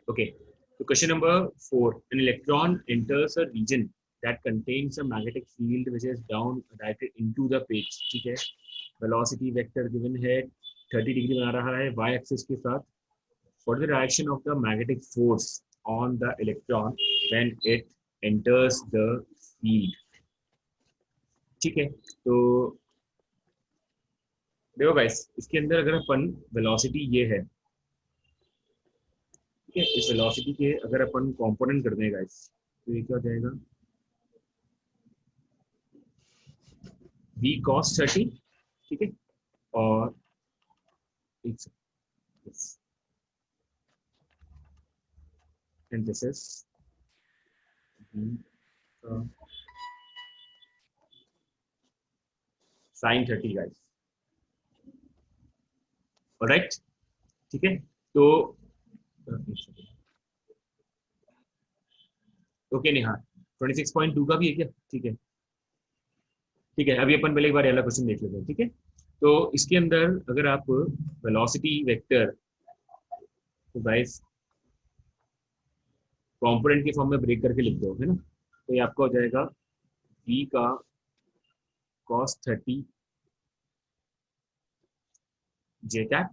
Okay. So question number 4. An electron enters a region that contains a magnetic field which is down directed into the page. ठीक है. Velocity vector given है 30 degree बना रहा है y axis के साथ. What is the direction of the magnetic force on the electron when it enters the field? ठीक है. तो देखो गाइस, इसके अंदर अगर अपन वेलोसिटी ये है, ठीक है, इस वेलोसिटी के अगर अपन कंपोनेंट कर दें गाइस, तो ये क्या हो जाएगा, v cos 30, ठीक है, और and this is v sin 30 guys. Alright, ठीक है. तो ओके नेहा, 26.2 का भी है क्या? ठीक है, ठीक है. अभी अपन पहले एक बार वाला क्वेश्चन देख लेते हैं. ठीक है, तो इसके अंदर अगर आप वेलोसिटी वेक्टर तो गाइस कंपोनेंट के फॉर्म में ब्रेक करके लिख दो, है ना, तो ये आपका हो जाएगा v का cos 30 j कैप,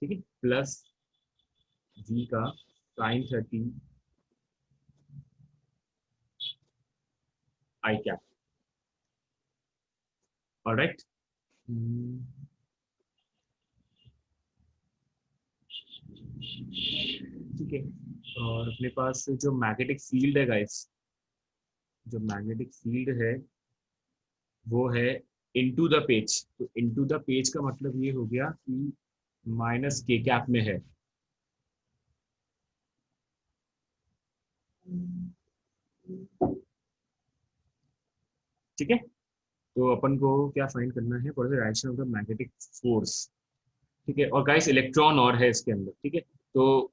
ठीक है, प्लस v का sin 30 i कैप. ऑलराइट, ठीक है. और अपने पास जो मैग्नेटिक फील्ड है गाइस, जो मैग्नेटिक फील्ड है वो है इनटू द पेज. तो इनटू द पेज का मतलब ये हो गया कि माइनस के कैप में है. ठीक है, तो अपन को क्या फाइंड करना है, what is the direction of the magnetic force. ठीक है, और गाइस इलेक्ट्रॉन और है इसके अंदर. ठीक है, तो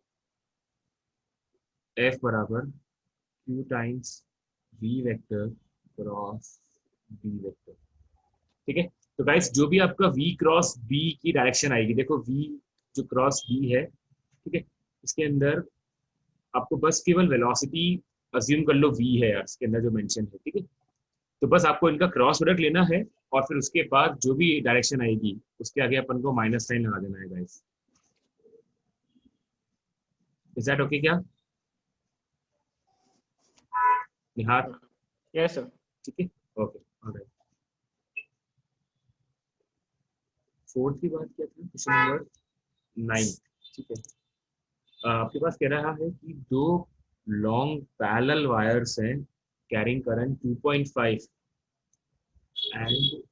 F बराबर Q times V vector cross B vector. ठीक है, तो गाइस जो भी आपका V क्रॉस B की डायरेक्शन आएगी, देखो V जो क्रॉस B है, ठीक है, इसके अंदर आपको बस केवल वेलोसिटी अज्यूम कर लो V है यार इसके अंदर जो मेंशन है. ठीक है, तो बस आपको इनका क्रॉस प्रोडक्ट लेना है और फिर उसके बाद जो भी डायरेक्शन आएगी उसके आगे अपन को माइनस साइन लगा देना है गाइस. इज दैट ओके क्या निहार? Yes sir. ठीक है, ओके, ऑलराइट. फोर्थ की बात क्या था, क्वेश्चन नंबर 9. ठीक है, आपके पास कह रहा है कि दो लॉन्ग पैरेलल वायर्स हैं carrying current 2.5 and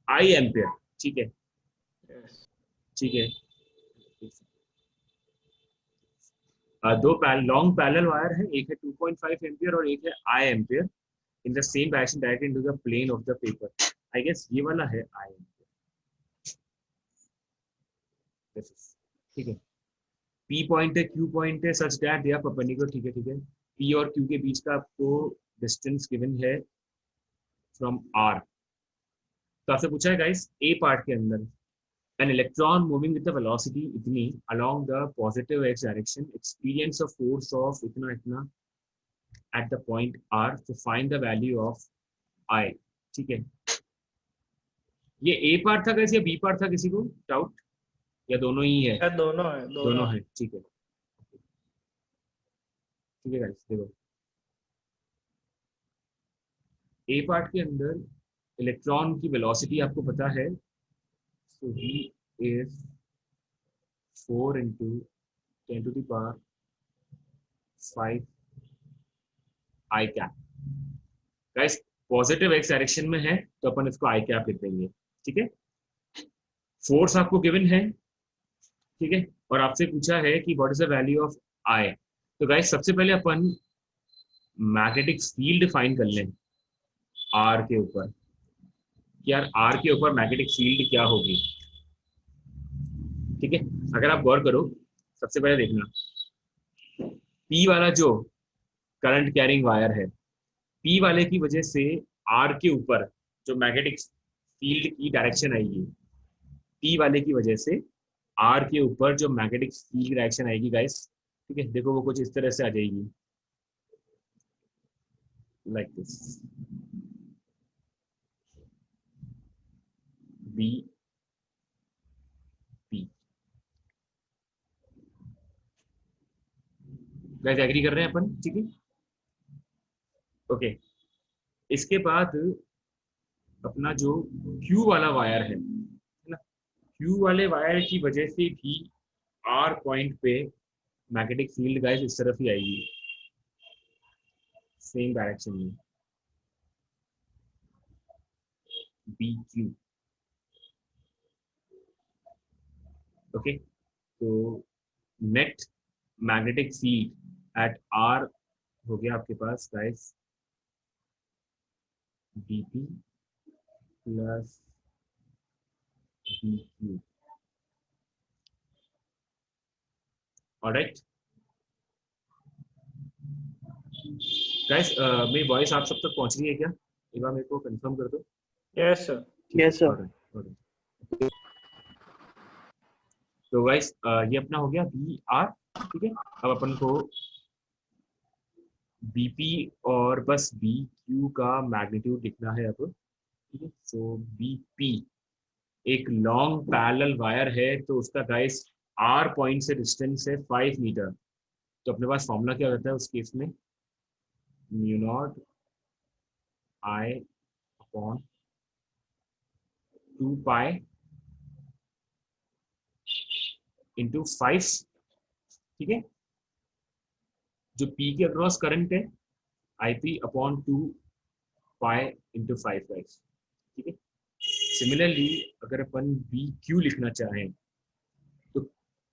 I ampere. ठीक है, यस. ठीक है. दो लॉन्ग पैरेलल वायर है, एक है 2.5 एम्पियर और एक है I ampere in the same direction direct into the plane of the paper. I guess ये वाला है आई एम्पियर. ठीक है, पी पॉइंट है, क्यू पॉइंट है, such that they are perpendicular. ठीक है, ठीक है. पी और क्यू के बीच का आपको डिस्टेंस गिवन है फ्रॉम आर. तो आपसे पूछा है गाइस ए पार्ट के अंदर an electron moving with the velocity इतनी along the positive x direction experience a force of इतना इतना at the point r to find the value of I. ठीक है, ये ए पार्ट था गाइस या बी पार्ट था, किसी को डाउट या दोनों ही है? दोनों है, दोनों है. ठीक है, ठीक है गाइस. देखो ए पार्ट के अंदर इलेक्ट्रॉन की वेलोसिटी आपको पता है, so v is 4 into 10 to the power 5 I cap. Guys positive x direction में है तो अपन इसको आई कैप लिख देंगे. ठीक है, फोर्स आपको गिवन है, ठीक है, और आपसे पूछा है कि what is the value of I. तो गाइस सबसे पहले अपन मैग्नेटिक फील्ड फाइंड कर लें आर के ऊपर. यार आर के ऊपर मैग्नेटिक फील्ड क्या होगी. ठीक है, अगर आप गौर करो, सबसे पहले देखना पी वाला जो करंट कैरिंग वायर है, पी वाले की वजह से आर के ऊपर जो मैग्नेटिक फील्ड की डायरेक्शन आएगी, पी वाले की वजह से आर के ऊपर जो मैग्नेटिक फील्ड की डायरेक्शन आएगी गाइस, ठीक है, देखो वो कुछ इस तरह से आ जाएगी, like this, B P. Guys agree कर रहे हैं अपन, ठीक है, ओके। इसके बाद अपना जो क्यू वाला वायर है ना, क्यू वाले वायर की वजह से भी आर पॉइंट पे मैग्नेटिक फील्ड गाइस इस तरफ ही आएगी, सेम डायरेक्शन में, बी क्यू, ओके। तो net magnetic field at R हो गया आपके पास guys B P plus B Q, alright guys. मेरी वॉइस आप सब तक पहुंच रही है क्या? एक बार मेरे को कंफर्म कर दो। Yes, sir. Yes, sir. Alright, तो गाइस ये अपना हो गया बी आर, ठीक है। अब अपन को बीपी और बस बी क्यू का मैग्नीट्यूड लिखना है अब, ठीक है। सो बीपी एक लॉन्ग पैरेलल वायर है, तो उसका गाइस आर पॉइंट से डिस्टेंस है 5 मीटर। तो अपने पास फॉर्मूला क्या रहता है उस केस में, mu not I upon 2 pi into 5, ठीक है। जो पी के अक्रॉस करंट है I P upon 2 pi into 5 guys, ठीक है। सिमिलरली अगर अपन बी क्यू लिखना चाहें तो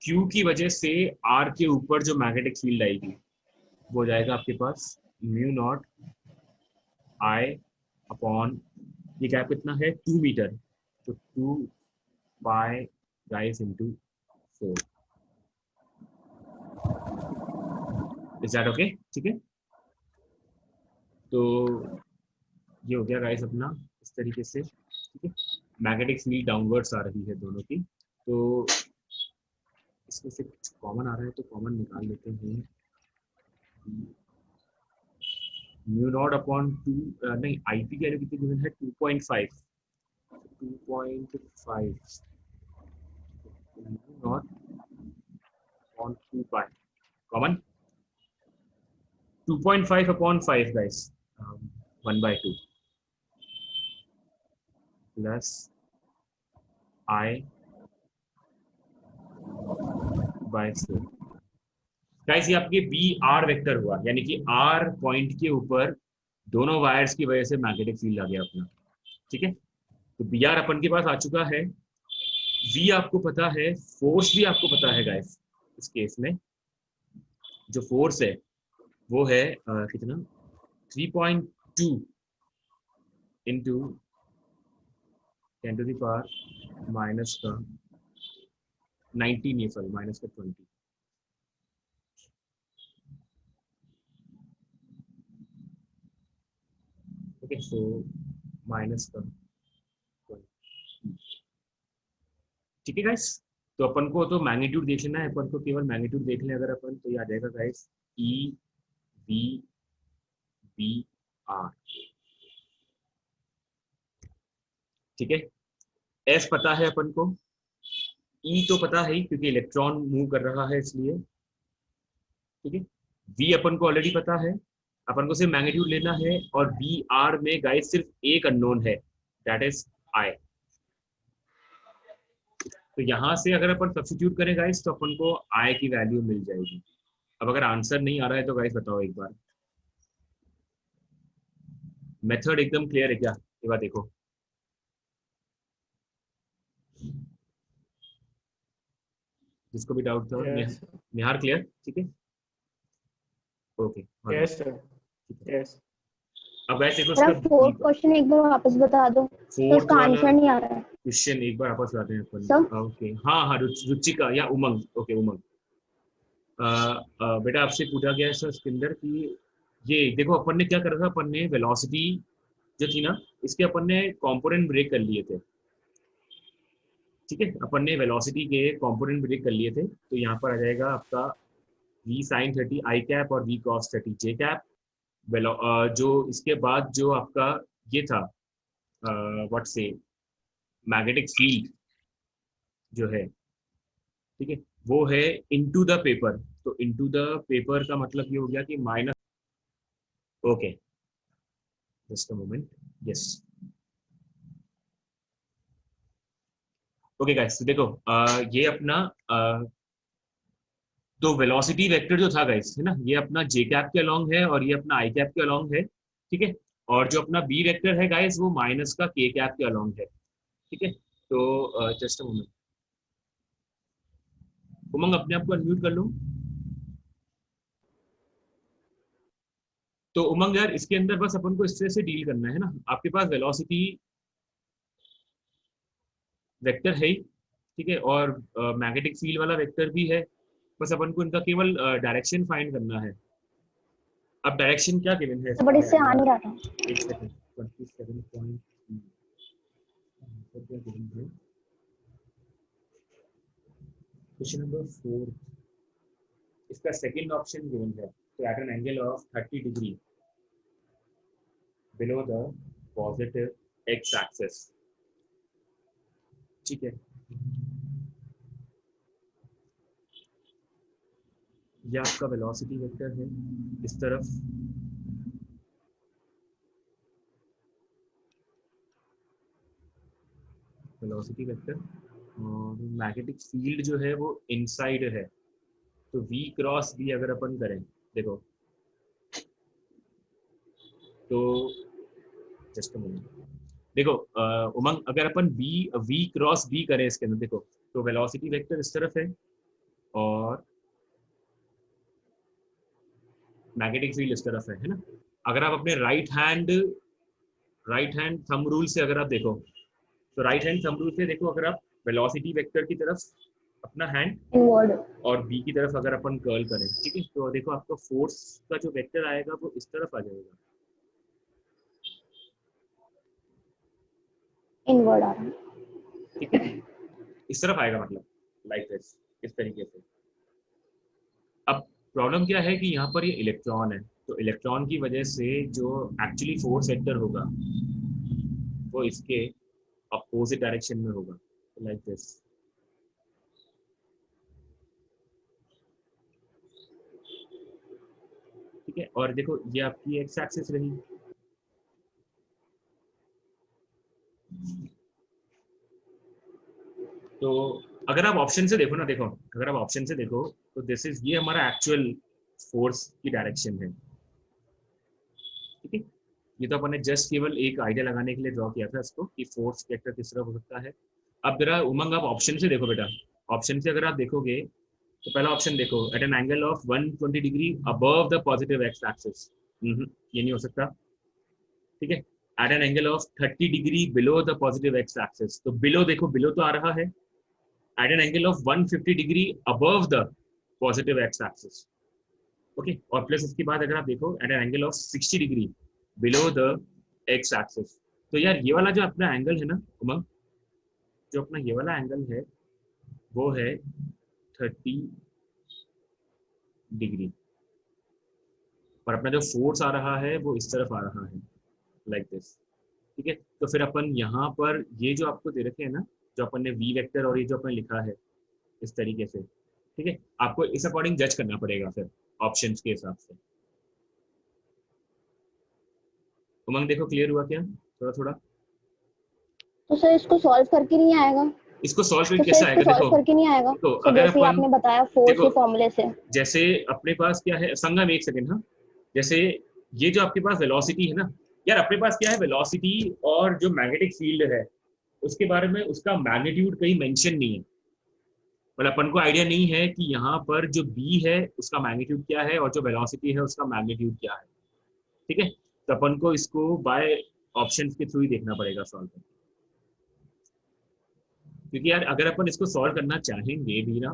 क्यू की वजह से आर के ऊपर जो मैग्नेटिक फील्ड आएगी वो हो जाएगा आपके पास म्यू नॉट आई अपॉन, ये गैप कितना है 2 मीटर, तो 2 pi guys into 4, is that okay, ठीक है। तो ये हो गया गाइस अपना इस तरीके से, ठीक है। मैग्नेटिक फील्ड डाउनवर्ड्स आ रही है दोनों की, तो इसमें से कुछ कॉमन आ रहा है तो कॉमन निकाल लेते हैं, म्यू नॉट अपॉन 2, नहीं आई पी की वैल्यू कितनी गिवन है 2.5, 2.5 mu not upon 2 pi common 2.5 upon 5 guys, 1/2 plus I by 4 guys. ये आपके बी आर वेक्टर हुआ, यानी कि आर पॉइंट के ऊपर दोनों वायर्स की वजह से मैग्नेटिक फील्ड आ गया अपना, ठीक है। तो बी आर अपन के पास आ चुका है, वी आपको पता है, फोर्स भी आपको पता है गाइस। इस केस में जो फोर्स है वो है कितना 3.2 into 10 to the power minus का 19, ये सॉरी माइनस का 20, ओके। सो माइनस का 20, ठीक है गाइस। तो अपन को तो मैग्नीट्यूड देख लेना है, अपन को केवल मैग्नीट्यूड देख लें अगर अपन, तो ये आ जाएगा guys E V B R, ठीक है। एफ पता है अपन को, ई तो पता है ही क्योंकि इलेक्ट्रॉन मूव कर रहा है इसलिए, ठीक है। वी अपन को ऑलरेडी पता है, अपन को सिर्फ मैग्नीट्यूड लेना है, और बी आर में गाइस सिर्फ एक अननोन है, दैट इज आई। तो यहाँ से अगर अपन सब्स्टिट्यूट करें गाइस तो अपन को आई की वैल्यू मिल जाएगी। अब अगर आंसर नहीं आ रहा है तो गाइस बताओ एक बार, मेथड एकदम क्लियर है क्या, ये बात देखो। जिसको भी डाउट था, Yes. निहार क्लियर, ठीक है, ओके। Yes, sir. Yes. अब वैसे देखो मेरा उसका फोर्थ क्वेश्चन एक बार वापस बता दो, तो फोर्थ उसका वाला आंसर नहीं आ रहा है। क्वेश्चन एक बार वापस लाते हैं अपन, सर? ओके। हाँ हाँ, रुचिका या उमंग, ओके उमंग। बेटा आपसे पूछा गया है सर इसके अंदर कि ये देखो अपन ने क्या करा था, अपन ने वेलोसिटी जो थी ना, इसके अपन ने कंपोनेंट ब्रेक कर लिए थे, ठीक है, अपन ने वेलोसिटी के कंपोनेंट प्रेडिक्ट कर लिए थे, तो यहाँ पर आ जाएगा आपका v sin 30 i कैप और v cos 30 j कैप। जो इसके बाद जो आपका ये था व्हाट से मैग्नेटिक फील्ड जो है, ठीक है, वो है इनटू द पेपर। तो इनटू द पेपर का मतलब ये हो गया कि minus, okay just a moment, yes okay guys, देखो ये अपना तो वेलोसिटी वेक्टर जो था गाइस, है ना, ये अपना जे कैप के अलोंग है और ये अपना आई कैप के अलोंग है, ठीक है। और जो अपना बी वेक्टर है गाइस, वो माइनस का के कैप के अलोंग है, ठीक है। तो जस्ट अ मोमेंट, उमंग अपने आप को अनम्यूट कर लो। तो उमंग यार, इसके अंदर बस अपन को इस तरह से डील करना है ना, आपके पास वेलोसिटी वेक्टर है ही, ठीक है, और मैग्नेटिक फील्ड वाला वेक्टर भी है, बस अपन को इनका केवल डायरेक्शन फाइंड करना है। अब डायरेक्शन क्या गिवन है बट इसका इससे आ यार, नहीं रहा था। एक सेकंड, 27 क्या गिवन है, क्वेश्चन नंबर 4, इसका सेकंड ऑप्शन गिवन है, तो at an angle of 30 degree below the positive X axis, ठीक है। यह आपका वेलोसिटी वेक्टर है इस तरफ, वेलोसिटी वेक्टर, और मैग्नेटिक फील्ड जो है वो इनसाइड है, तो v क्रॉस b अगर अपन करें, देखो तो जस्ट अ मिनट, देखो उमंग, अगर अपन v क्रॉस b करें इसके अंदर, देखो तो वेलोसिटी वेक्टर इस तरफ है और मैग्नेटिक फील्ड इस तरफ है ना। अगर आप अपने राइट हैंड थंब रूल से अगर आप देखो, तो राइट हैंड थंब रूल से देखो, अगर आप वेलोसिटी वेक्टर की तरफ अपना हैंड इनवर्ड। और बी की तरफ अगर अपन कर्ल करें, ठीक है, तो देखो आपका फोर्स का जो वेक्टर आएगा वो इस तरफ आ जाएगा, इनवर्ड आ रहा है। ठीक है, इस तरफ आएगा, मतलब लाइक दिस, इस तरीके से। अब प्रॉब्लम क्या है कि यहाँ पर ये इलेक्ट्रॉन है, तो इलेक्ट्रॉन की वजह से जो एक्चुअली फोर्स वेक्टर होगा वो इसके अपोजिट डायरेक्शन में होगा, लाइक दिस, ठीक है। और देखो ये आपकी एक्स एक्सिस रही, तो अगर आप ऑप्शन से देखो ना, देखो अगर आप ऑप्शन से देखो, तो दिस इज, ये हमारा एक्चुअल फोर्स की डायरेक्शन है, ठीक है। ये तो अपन ने जस्ट केवल एक आइडिया लगाने के लिए ड्रॉ किया था इसको कि फोर्स वेक्टर किस तरह हो सकता है। अब जरा उमंग आप ऑप्शन से देखो बेटा, ऑप्शन से अगर आप देखोगे तो पहला ऑप्शन देखो, at an angle of 120 degree above the positive X axis, ये नहीं हो सकता, ठीक है। At an angle of 30 degree below the positive X axis, तो बिलो देखो, बिलो तो आ रहा है, at an angle of 150 degree above the positive X axis, okay, और प्लस इसके बाद अगर आप देखो at an angle of 60 degree below the X axis. तो यार ये वाला जो अपना एंगल है ना उमंग, जो अपना ये वाला एंगल है वो है 30 डिग्री, और अपना जो फोर्स आ रहा है वो इस तरफ आ रहा है, लाइक दिस, ठीक है। तो फिर अपन यहाँ पर ये जो आपको दे रखे हैं ना, जो अपन ने वी वेक्टर और ये जो अपन लिखा है इस तरीके से, ठीक है, आपको इस अकॉर्डिंग जज करना पड़ेगा फिर ऑप्शंस के हिसाब से। उमंग देखो क्लियर हुआ क्या, थोड़ा थोड़ा? तो सर इसको सॉल्व करके नहीं आएगा? इसको सॉल्व तो करके सर कैसे इसको आएगा, सॉल्व देखो करके नहीं आएगा? देखो सर अगर जैसे ही अपन, आपने बताया फोर्स देखो के फॉर्मूले से। जैसे अपने पास क्या है संगम, एक सेकंड, हाँ, जैसे ये जो आपके पास वेलोसिटी है ना, यार अपने पास क्या है, वेलोसिटी और जो मैग्नेटिक फील्ड है उसके बारे में उसका मैग्नीट्यूड कहीं मेंशन नहीं है, मतलब अपन को आइडिया नहीं है कि यहाँ पर जो बी है उसका मैग्नीट्यूड क्या है और जो वेलोसिटी है उसका मैग्नीट्यूड क्या है, ठीक है। तो अपन को इसको बाय ऑप्शंस के थ्रू ही देखना पड़ेगा सॉल्व करना, क्योंकि यार अगर अपन इसको सॉल्व करना चाहेंगे भी ना,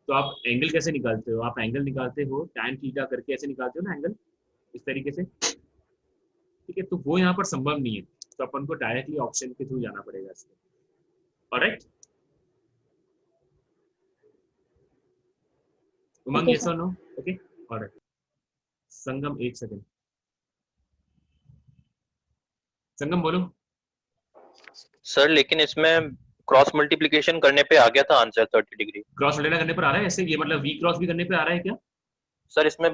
तो आप एंगल कैसे निकालते हो, आप एंगल निकालते हो टैन थीटा करके, ऐसे निकालते हो ना एंगल, इस तरीके से, ठीक है, तो वो यहाँ पर संभव नहीं है, तो अपन को डायरेक्टली ऑप्शन के थ्रू जाना पड़ेगा इसको, alright. Umang Okay, yes sir. or no? Okay, alright. संगम एक सेकंड, संगम बोलो। सर लेकिन इसमें क्रॉस मल्टीप्लिकेशन करने पे आ गया था आंसर 30 डिग्री। क्रॉस मल्टीप्लाई करने पर आ रहा है ऐसे, ये मतलब वी क्रॉस भी करने पे आ रहा है क्या? सर इसमें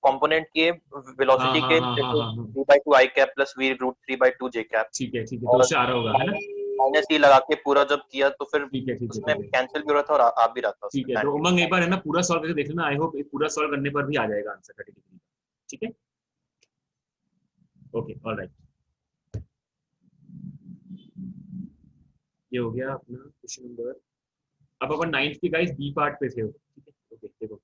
कंपोनेंट के वेलोसिटी हाँ के हाँ हाँ हाँ हाँ, v/2 i cap plus v root 3/2 j cap, ठीक है ठीक है, तो और उससे आ रहा होगा है ना? माइनस ई लगा के पूरा जब किया तो फिर ठीक है ठीक है उसमें ठीक है कैंसिल भी हो रहा था और आ भी रहा था ठीक है। उसमें तो 90 उमंग एक बार है ना पूरा सॉल्व करके देख लेना, आई होप पूरा सॉल्व करने पर भी आ जाएगा आंसर 30 डिग्री। ठीक है, ओके ऑलराइट, ये हो गया अपना क्वेश्चन नंबर। अब अपन 9th की गाइस बी पार्ट पे थे, ठीक है। ओके देखो,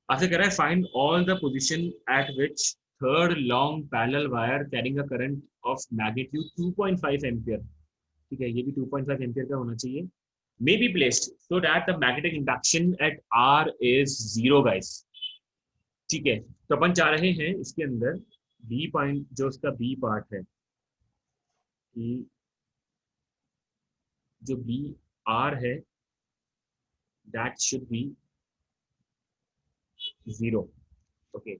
आपसे कह रहा है find all the position eight which third long parallel wire carrying a current of magnitude 2.5 ampere, ठीक है, ये भी 2.5 एम्पियर का होना चाहिए, may be placed so that the magnetic induction at R is 0 guys, ठीक है। तो अपन चाह रहे हैं इसके अंदर बी पॉइंट जो उसका बी पार्ट है कि जो बी आर है दैट शुड बी 0, ओके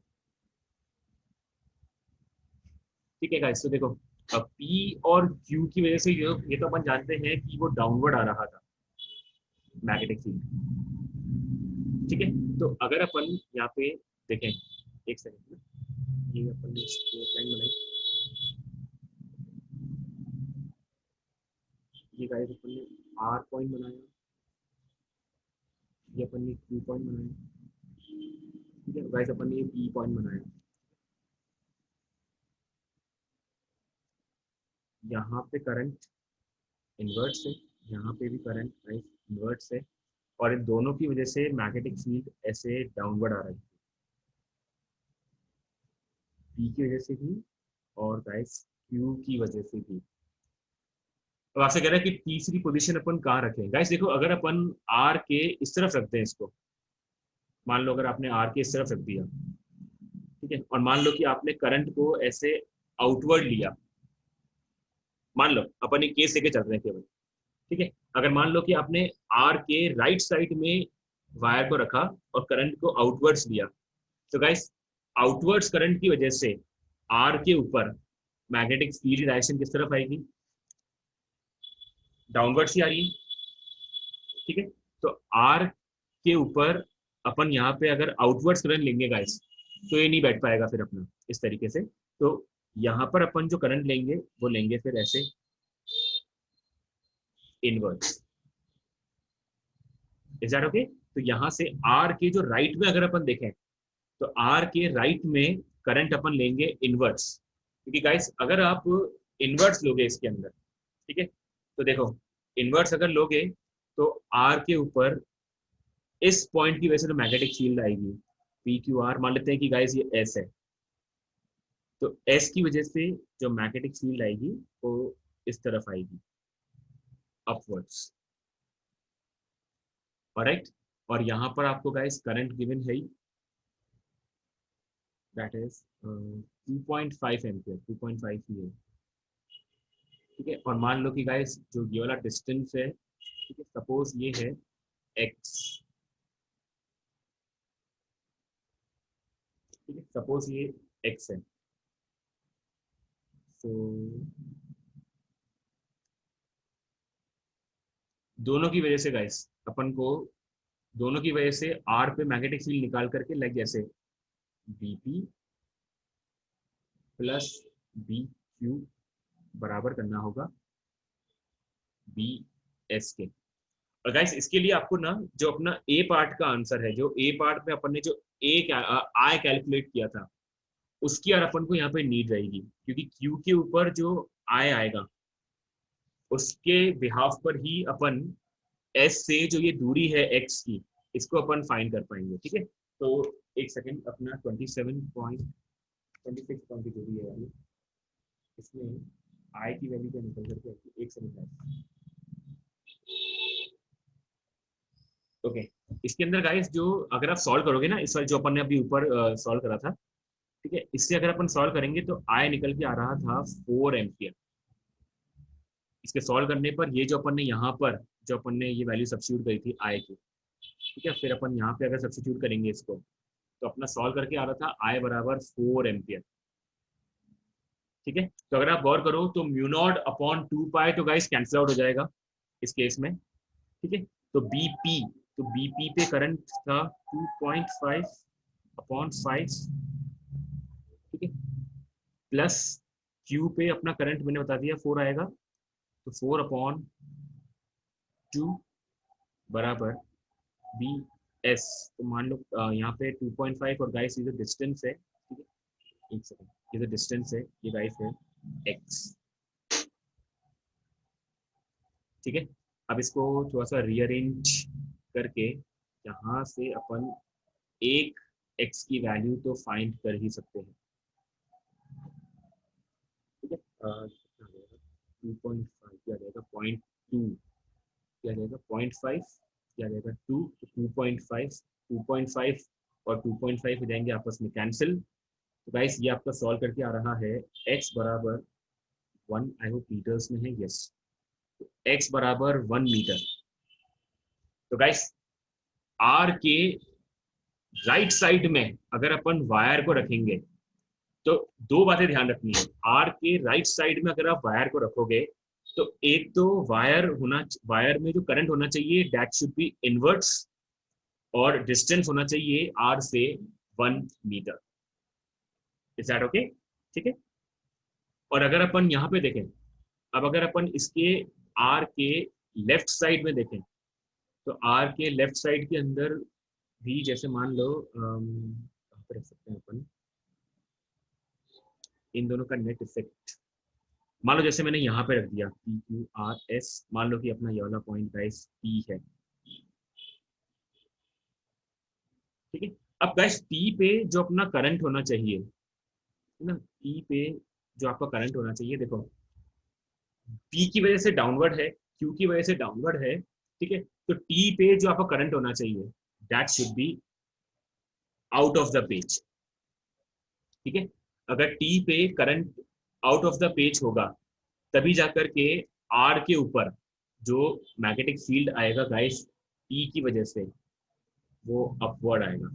ठीक है गाइस। तो देखो अब P और Q की वजह से ये तो अपन जानते हैं कि वो डाउनवर्ड आ रहा था मैग्नेटिक फील्ड, ठीक है। तो अगर अपन यहाँ पे देखें एक सेकंड में, ये अपन ने स्ट्रेट लाइन बनाई, ये गाइस अपन ने R पॉइंट बनाया, ये अपन ने Q पॉइंट बनाया, ठीक है गाइस, अपन ने P पॉइंट बनाया, यहाँ पे करंट इन्वर्ट से, यहाँ पे भी करंट गाइस इन्वर्ट से, और इन दोनों की वजह से मैग्नेटिक फील्ड ऐसे डाउनवर्ड आ रही है, P की वजह से भी और गाइस Q की वजह से भी। अब आपसे कह रहा है कि तीसरी पोजीशन अपन कहाँ रखें गाइस। देखो अगर अपन R के इस तरफ रखते हैं इसको, मान लो अगर आपने R के इस तरफ रख दिया, ठीक है, और मान लो कि आपने करंट को ऐसे आउटवर्ड लिया, मान लो अपन एक केस लेके चल रहे हैं केवल, ठीक है। अगर मान लो कि आपने R के राइट साइड में वायर को रखा और करंट को आउटवर्ड्स लिया, तो गाइस आउटवर्ड्स करंट की वजह से R के ऊपर मैग्नेटिक फील्ड डायरेक्शन किस तरफ आएगी, डाउनवर्ड्स ही आ रही है, ठीक है। तो R के ऊपर अपन यहाँ पे अगर आउटवर्ड्स करंट लेंगे गाइस, तो ये नहीं बैठ पाएगा फिर अपना इस तरीके से। तो यहाँ पर अपन जो करंट लेंगे वो लेंगे फिर ऐसे इनवर्ड्स, इज दैट ओके। तो यहाँ से R के जो राइट में अगर अपन देखें, तो R के राइट में करंट अपन लेंगे इनवर्ड्स, क्योंकि गाइस अगर आप इनवर्ड्स लोगे इसके अंदर, ठीक है, तो देखो इनवर्ड्स अगर लोगे तो R के ऊपर इस पॉइंट की वजह से तो मैग्नेटिक फील्ड आएगी PQR, मान लेते हैं कि गाइस ये S है, तो S की वजह से जो मैग्नेटिक फील्ड आएगी वो इस तरफ आएगी अपवर्ड्स, ऑलराइट। और यहाँ पर आपको गाइस करंट गिवन है दैट इज 2.5 एम्पियर, 2.5 ही है, ठीक है। और मान लो कि गाइस जो ये वाला डिस्टेंस है, ठीक है, सपोज ये है x, ठीक है, सपोज ये x है, तो दोनों की वजह से गाइस अपन को दोनों की वजह से R पे मैग्नेटिक फील्ड निकाल करके लाइक जैसे BP प्लस BQ बराबर करना होगा BS के। और गाइस इसके लिए आपको ना जो अपना A पार्ट का आंसर है, जो A पार्ट में अपन ने जो I कैलकुलेट किया था, उसकी और अपन को यहाँ पे नीड रहेगी, क्योंकि Q के ऊपर जो I आएगा उसके बिहाफ पर ही अपन S से जो ये दूरी है X की, इसको अपन फाइंड कर पाएंगे, ठीक है। तो एक सेकेंड, अपना 27.26 पॉइंट की दूरी है वाली, इसमें I की वैल्यू को निकल करके आएगी, एक सेकेंड ओके। इसके अंदर गाइस जो अगर आप सॉल्व करोगे ना, इस वाले जो अपन ने अभी ऊपर सॉल्व करा था, ठीक है, इससे अगर अपन सॉल्व करेंगे तो I निकल के आ रहा था 4 एम्पियर। इसके सॉल्व करने पर ये जो अपन ने यहाँ पर जो अपन ने ये वैल्यू सब्स्टिट्यूट करी थी I की, ठीक है। फिर अपन यहाँ पे अगर सब्स्टिट्यूट करेंगे इसको, तो अपना सॉल्व करके आ रहा था I बराबर 4 एम्पियर। ठीक है, तो अगर आप गौर करो तो म्यू नॉट अपॉन 2 पाई तो गाइस कैंसिल आउट हो जाएगा इस केस में। ठीक है, तो बीपी पे करंट था 2.5 अपॉन 5। ठीक है, प्लस क्यू पे अपना करंट मैंने बता दिया 4 आएगा, तो 4 अपॉन 2 बराबर बी एस। तो मान लो यहाँ पे 2.5 और गाइस ये जो डिस्टेंस है, ठीक है, एक सेकंड, ये जो डिस्टेंस है ये गाइस है एक्स। ठीक है, अब इसको थोड़ा सा रीअरेंज करके यहाँ से अपन एक एक्स की वैल्यू तो फाइंड कर ही सकते हैं। ठीक है, 2.5 क्या जाएगा, 0.2 क्या जाएगा, 0.5 क्या जाएगा 2, तो 2.5 और 2.5 हो जाएंगे आपस में कैंसिल। तो गाइस ये आपका सॉल्व करके आ रहा है x बराबर 1, आई होप मीटर्स में है, यस, तो x बराबर 1 मीटर। तो गाइस r के राइट साइड में अगर अपन वायर को रखेंगे तो दो बातें ध्यान रखनी है। आर के राइट साइड में अगर आप वायर को रखोगे तो एक तो वायर में जो करंट होना चाहिए दैट शुड बी इनवर्ट्स, और डिस्टेंस होना चाहिए आर से 1 मीटर। Is that okay? ठीक है, और अगर अपन यहाँ पे देखें, अब अगर अपन इसके आर के लेफ्ट साइड में देखें, तो आर के लेफ्ट साइड के अंदर भी जैसे मान लो कहाँ पे रख सकते हैं अपन इन दोनों का नेट इफेक्ट, मान लो जैसे मैंने यहाँ पे रख दिया पी क्यू आर एस, मान लो कि अपना ये वाला पॉइंट गाइस पी है। ठीक है, अब गाइस पी पे जो अपना करंट होना चाहिए, है ना, पी पे जो आपका करंट होना चाहिए, देखो पी की वजह से डाउनवर्ड है, क्यू की वजह से डाउनवर्ड है। ठीक है, तो टी पे जो आपका करंट होना चाहिए that should be out of the page. ठीक है, अगर टी पे current out of the page होगा तभी जाकर के आर के ऊपर जो मैग्नेटिक फील्ड आएगा गाइस ई की वजह से वो अपवर्ड आएगा।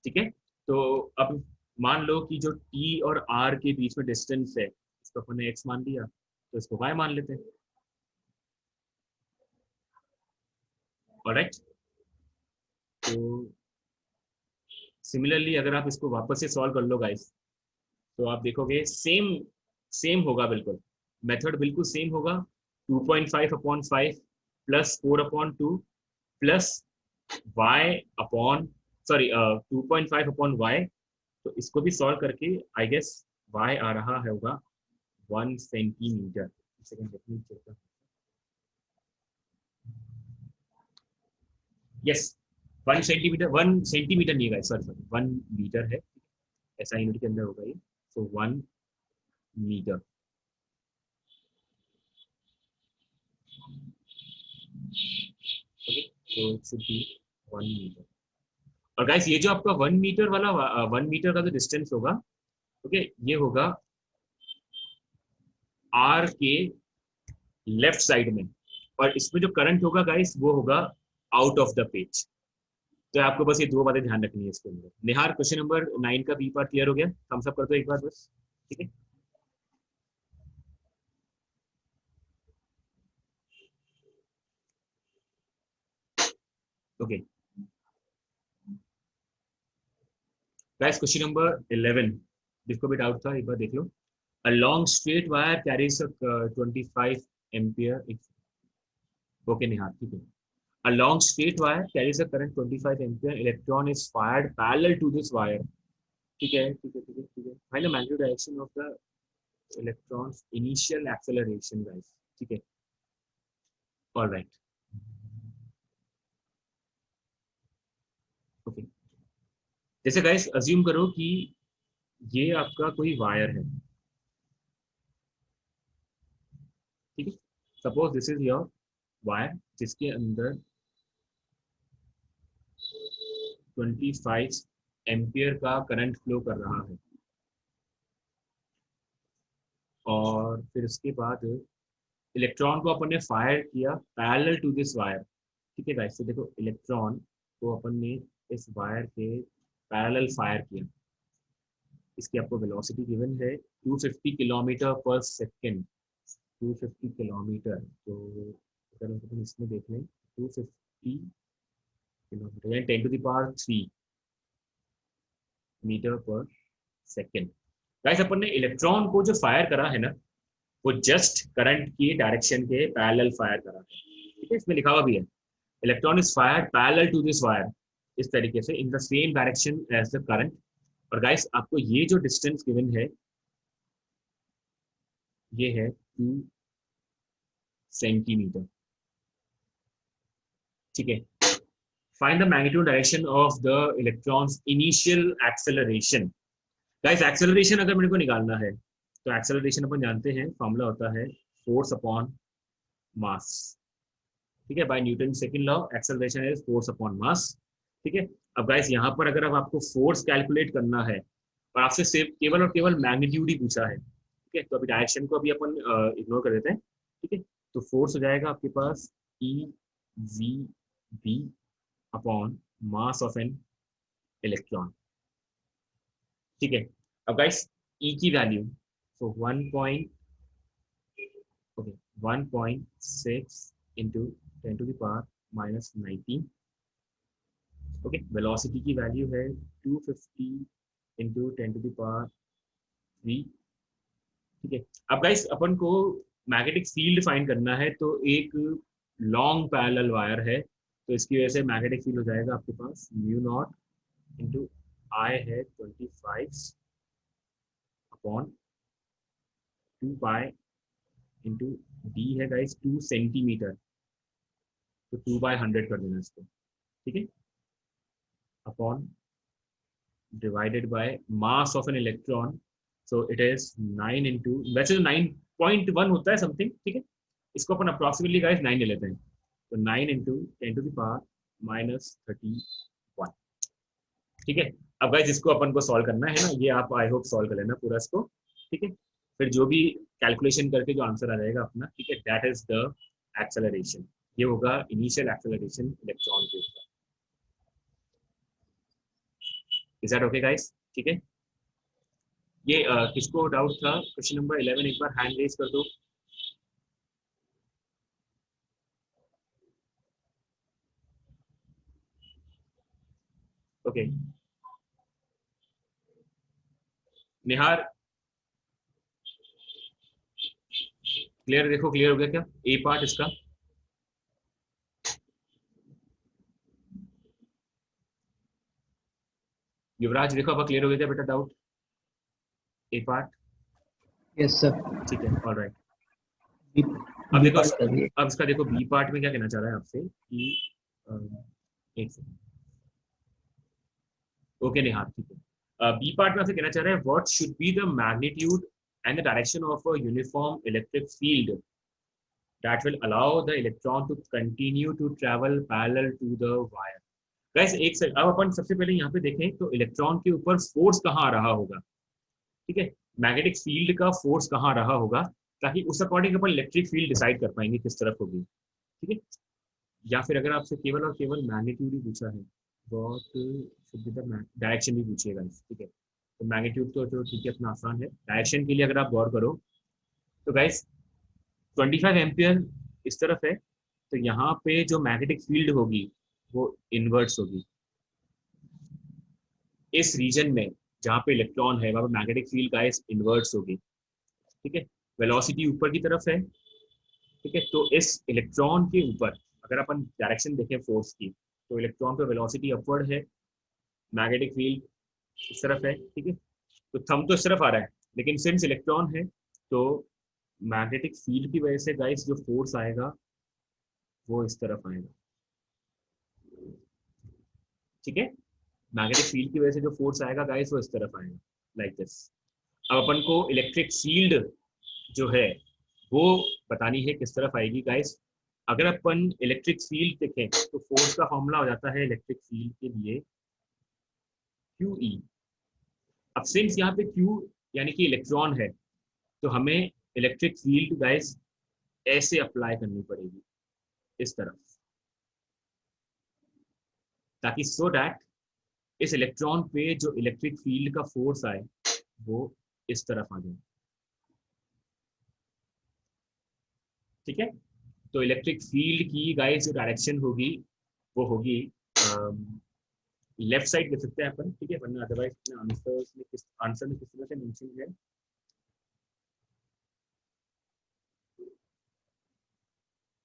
ठीक है, तो अब मान लो कि जो टी और आर के बीच में डिस्टेंस है इसको अपन ने एक्स मान लिया, तो इसको वाई मान लेते हैं। ऑलराइट, तो सिमिलरली अगर आप इसको वापस से सॉल्व कर लो गाइस, तो आप देखोगे सेम सेम होगा, बिल्कुल मेथड बिल्कुल सेम होगा। 2.5 upon 5 plus 4 upon 2 plus y upon 2.5 upon y, तो इसको भी सॉल्व करके आई गेस y आ रहा है होगा 1 सेंटीमीटर। यस, 1 सेंटीमीटर नहीं है, सॉरी 1 मीटर है, ऐसा यूनिट के अंदर होगा ये, so 1 metre. Okay, so it should be 1 metre. और गाइस ये जो आपका 1 मीटर वाला 1 मीटर का जो डिस्टेंस होगा, ओके, ये होगा आर के लेफ्ट साइड में, और इसमें जो करंट होगा गाइस वो होगा आउट ऑफ द पेज। तो आपको बस ये दो बातें ध्यान रखनी है इसके अंदर। निहार क्वेश्चन नंबर 9 का बी पार्ट क्लियर हो गया? थम्स अप कर दो एक बार बस। ठीक है, ओके गाइस, क्वेश्चन नंबर 11 जिसको भी डाउट था एक बार देख लो। A long straight wire carries a 25 ampere. Okay, Nihar, ठीक है। A long straight wire carries a current 25 ampere. Electron is fired parallel to this wire. ठीक है, ठीक है, ठीक है, ठीक है। Find the magnitude direction of the electron's initial acceleration, guys. ठीक है, all right. Okay. जैसे गाइस अज्यूम करो कि ये आपका कोई वायर है, ठीक है। Suppose this is your wire जिसके अंदर 25 एम्पियर का करंट फ्लो कर रहा है, और फिर उसके बाद इलेक्ट्रॉन को अपन ने फायर किया पैरेलल टू दिस वायर, ठीक है गाइस। तो देखो इलेक्ट्रॉन को अपन ने इस वायर के पैरेलल फायर किया, इसकी आपको वेलोसिटी गिवन है 250 किलोमीटर पर सेकेंड, 250 किलोमीटर। तो अगर अपन इसमें देख लें 250 किलोमीटर यानी 10 to the power 3 metre per second. Guys अपन ने इलेक्ट्रॉन को जो फायर करा है ना, वो जस्ट करंट की डायरेक्शन के पैरेलल फायर करा है, ठीक है। इसमें लिखा हुआ भी है electron is fired parallel to this wire, इस तरीके से in the same direction as the current. और गाइस आपको ये जो डिस्टेंस गिवन है ये है 2 सेंटीमीटर, ठीक है। Find the magnitude direction of the electrons initial acceleration. Guys acceleration अगर मेरे को निकालना है तो एक्सेलरेशन अपन जानते हैं फॉर्मूला होता है फोर्स अपॉन मास, ठीक है। By Newton second law acceleration is force upon mass, ठीक है। अब गाइस यहाँ पर अगर अब आपको फोर्स कैलकुलेट करना है और आपसे सिर्फ केवल और केवल मैग्नीट्यूड ही पूछा है, ठीक है, तो अभी डायरेक्शन को अभी अपन इग्नोर कर देते हैं, ठीक है। तो फोर्स हो जाएगा आपके पास E V B upon mass of an electron, ठीक है। अब गाइस ई की वैल्यू तो 1.6 into 10 to the power -19, okay. Velocity की वैल्यू है 250 इंटू 10 to the power 3, ठीक है। अब गाइस अपन को मैग्नेटिक फील्ड फाइंड करना है, तो एक लॉन्ग पैरेलल वायर है, तो इसकी वजह से मैग्नेटिक फील्ड हो जाएगा आपके पास म्यू नॉट इंटू आई है 25 अपॉन 2 पाई इंटू डी है गाइस 2 सेंटीमीटर, तो 2/100 कर देना इसको, ठीक है, upon divided by mass of an electron, so it is 9 into, वैसे तो 9.1 होता है समथिंग, ठीक है। इसको अपन अप्रॉक्सीमेटली गाइस 9 ले लेते हैं, तो 9 इंटू 10 to the power -31, ठीक है। अब गाइस इसको अपन को सॉल्व करना है ना, ये आप आई होप सॉल्व कर लेना पूरा इसको, ठीक है। फिर जो भी कैलकुलेशन करके जो आंसर आ जाएगा अपना, ठीक है, दैट इज द एक्सेलरेशन। ये होगा इनिशियल एक्सेलरेशन इलेक्ट्रॉन के ऊपर। इज दैट ओके गाइस, ठीक है। ये किसको डाउट था क्वेश्चन नंबर 11, एक बार हैंड रेज कर दो। ओके निहार क्लियर, देखो क्लियर हो गया क्या ए पार्ट इसका? युवराज देखो अब क्लियर हो गया क्या बेटा डाउट ए पार्ट? Yes sir. ठीक है, ऑलराइट। अब देखो अब इसका देखो बी पार्ट में क्या कहना चाह रहा है आपसे कि एक सेकंड, ओके निहार, ठीक है। बी पार्ट में आपसे कहना चाह रहा है what should be the magnitude and the direction of a uniform electric field that will allow the electron to continue to travel parallel to the wire। Guys एक second, अब अपन सबसे पहले यहाँ पे देखें तो इलेक्ट्रॉन के ऊपर फोर्स कहाँ आ रहा होगा, ठीक है, मैग्नेटिक फील्ड का फोर्स कहाँ रहा होगा, ताकि उस अकॉर्डिंग अपन इलेक्ट्रिक फील्ड डिसाइड कर पाएंगे किस तरफ होगी, ठीक है। या फिर अगर आपसे केवल और केवल मैग्नीट्यूड ही पूछा है, डायरेक्शन भी पूछिएगा, ठीक है। तो मैग्नीट्यूड तो ठीक है अपना आसान है, डायरेक्शन के लिए अगर आप गौर करो तो गाइस 25 एम्पियर इस तरफ है, तो यहाँ पे जो मैग्नेटिक फील्ड होगी वो इनवर्स होगी। इस रीजन में जहाँ पे इलेक्ट्रॉन है वहाँ पे मैग्नेटिक फील्ड गाइस इनवर्स होगी, ठीक है। वेलोसिटी ऊपर की तरफ है, ठीक है, तो इस इलेक्ट्रॉन के ऊपर अगर अपन डायरेक्शन देखें फोर्स की, तो इलेक्ट्रॉन पे वेलोसिटी अपवर्ड है, मैग्नेटिक फील्ड इस तरफ है, ठीक है। तो थंब तो इस तरफ आ रहा है, लेकिन सिंस इलेक्ट्रॉन है तो मैग्नेटिक फील्ड की वजह से गाइस जो फोर्स आएगा वो इस तरफ आएगा, ठीक है। मैग्नेटिक फील्ड की वजह से जो फोर्स आएगा गाइस वो इस तरफ आएगा लाइक दिस। अब अपन को इलेक्ट्रिक फील्ड जो है वो बतानी है किस तरफ आएगी गाइस। अगर अपन इलेक्ट्रिक फील्ड देखें तो फोर्स का फॉर्मूला हो जाता है इलेक्ट्रिक फील्ड के लिए QE। अब सिंस यहाँ पे Q यानी कि इलेक्ट्रॉन है, तो हमें इलेक्ट्रिक फील्ड गाइस ऐसे अप्लाई करनी पड़ेगी इस तरफ, ताकि सो दैट इस इलेक्ट्रॉन पे जो इलेक्ट्रिक फील्ड का फोर्स आए वो इस तरफ आ जाए। ठीक है, तो इलेक्ट्रिक फील्ड की गाइस जो डायरेक्शन होगी वो होगी लेफ्ट साइड, लिख सकते हैं अपन। ठीक है, वरना अदरवाइज आंसर में किस तरह से मेंशन है,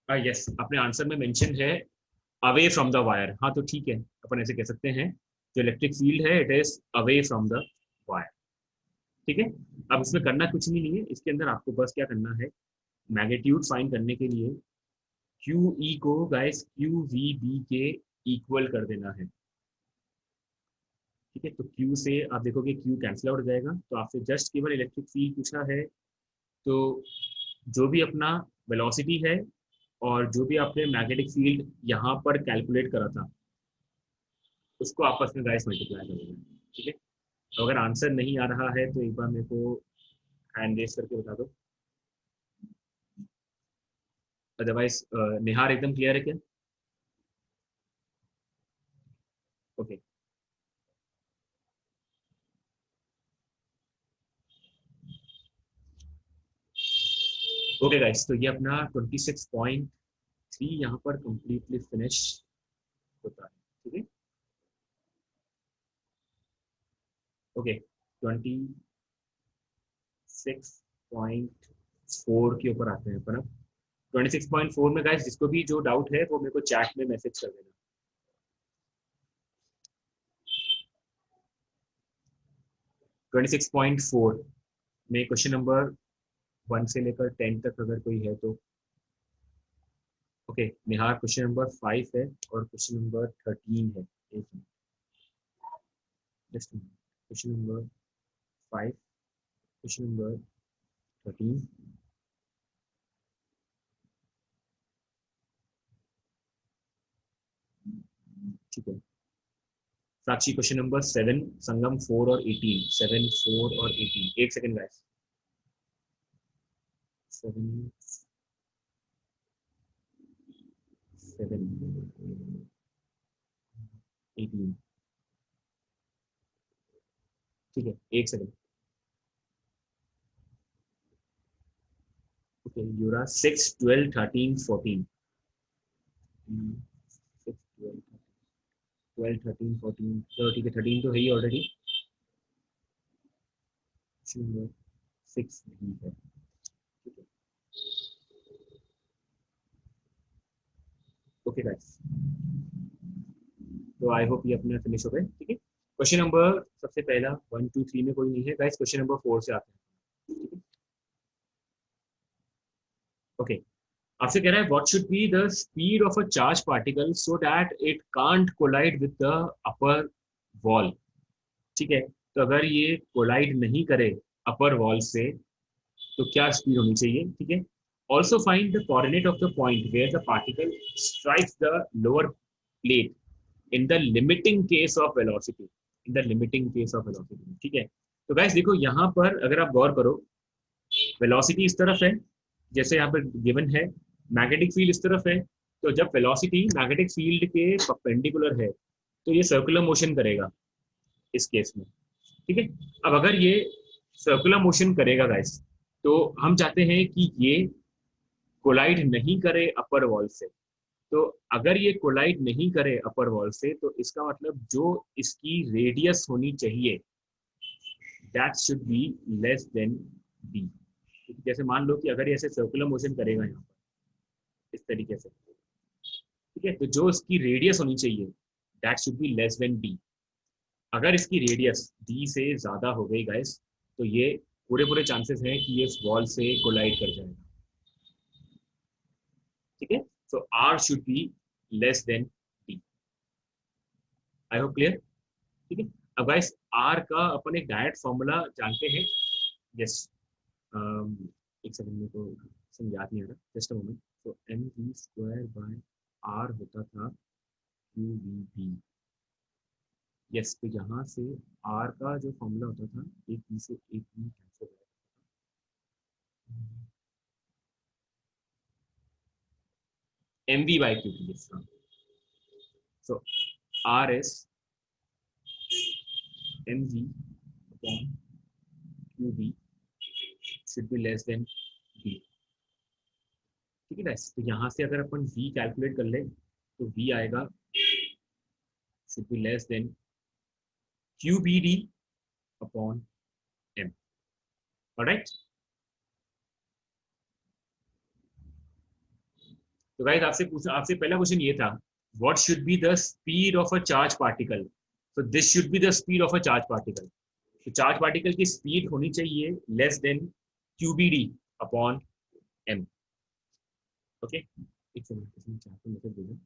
यस अपने आंसर में मेंशन है अवे फ्रॉम द वायर। हाँ तो ठीक है, अपन ऐसे कह सकते हैं जो इलेक्ट्रिक फील्ड है it is away from the wire. ठीक है, अब इसमें करना कुछ भी नहीं है, इसके अंदर आपको बस क्या करना है, मैग्नीट्यूड फाइंड करने के लिए क्यू ई को गाइस क्यू वी बी के इक्वल कर देना है। ठीक है, तो क्यू से आप देखोगे क्यू कैंसिल आउट हो जाएगा, तो आपसे जस्ट केवल इलेक्ट्रिक फील्ड पूछा है, तो जो भी अपना वेलोसिटी है और जो भी आपने मैग्नेटिक फील्ड यहाँ पर कैलकुलेट करा था उसको आपस में गाइस मल्टीप्लाई करोगे। ठीक है, तो अगर आंसर नहीं आ रहा है तो एक बार मेरे को हैंड रेस करके बता दो, अदरवाइज निहार एकदम क्लियर है क्या? ओके ओके गाइस, तो ये अपना 26.3 यहाँ पर कंप्लीटली फिनिश होता है। ठीक है, ओके 26.4 के ऊपर आते हैं अपन अब। 26.4 में गाइस जिसको भी जो डाउट है वो मेरे को चैट में मैसेज कर देना। 26.4 में क्वेश्चन नंबर 1 से लेकर 10 तक अगर कोई है तो ओके। निहार क्वेश्चन नंबर 5 है और क्वेश्चन नंबर 13 है। एक minute, just question number 5, question number 13। ठीक है, साक्षी क्वेश्चन नंबर 7, संगम 4 और 18, 7 4 और 18। एक सेकंड गाइस, 7 7 18। ठीक है, एक सेकंड। ओके यूरा 6 12 13 14, 6 12 12 13 14, चलो ठीक है 13 तो है ही ऑलरेडी, 6 भी है। ठीक है, ओके गाइस, तो आई होप ये अपना फिनिश हो गए। ठीक है, क्वेश्चन नंबर सबसे पहला 1 2 3 में कोई नहीं है गाइस, क्वेश्चन नंबर 4 से आते हैं। ठीक है, ओके आपसे कह रहा है what should be the speed of a charge particle so that it can't collide with the upper wall. ठीक है, तो अगर ये कोलाइड नहीं करे अपर वॉल से तो क्या स्पीड होनी चाहिए। ठीक है, also find the coordinate of the point where the particle strikes the lower plate in the limiting case of velocity, in the limiting case of velocity. ठीक है, तो गाइस देखो यहाँ पर अगर आप गौर करो, वेलोसिटी इस तरफ है जैसे यहाँ पर गिवन है, मैग्नेटिक फील्ड इस तरफ है, तो जब वेलोसिटी मैग्नेटिक फील्ड के परपेंडिकुलर है तो ये सर्कुलर मोशन करेगा इस केस में। ठीक है, अब अगर ये सर्कुलर मोशन करेगा गाइस, तो हम चाहते हैं कि ये कोलाइड नहीं करे अपर वॉल से। तो अगर ये कोलाइड नहीं करे अपर वॉल से तो इसका मतलब जो इसकी रेडियस होनी चाहिए that should be less than B. जैसे मान लो कि अगर ये ऐसे सर्कुलर मोशन करेगा यहाँ पर इस तरीके से, ठीक है, तो जो इसकी रेडियस होनी चाहिए that should be less than D. अगर इसकी रेडियस डी से ज्यादा हो गई गाइस तो ये पूरे पूरे चांसेस हैं कि ये वॉल से कोलाइड कर जाएगा। ठीक है, so R should be less than D. I hope clear. ठीक है, अब गाइस आर का अपन एक डायरेक्ट फॉर्मूला जानते हैं। यस एक सेकंड में तो सम याद नहीं आ रहा, जस्ट अ मोमेंट। तो M V square by R होता था क्यू वी बी। यस, तो यहाँ से आर का जो फॉर्मूला होता था एक बी से एक बी कैंसिल हो जाता था। mv by qb. So r is mv upon qb should be less than v. ठीक है गाइस, तो यहाँ से अगर अपन v कैलकुलेट कर ले तो v आएगा should be less than qbd upon m. Alright, तो गाइस आपसे पहला क्वेश्चन ये था, what should be the speed of a charge particle. So this should be the speed of a charge particle. तो चार्ज पार्टिकल की speed होनी चाहिए less than qbd upon m. Okay, एक सेकंड चार्ट मैसेज भेजना.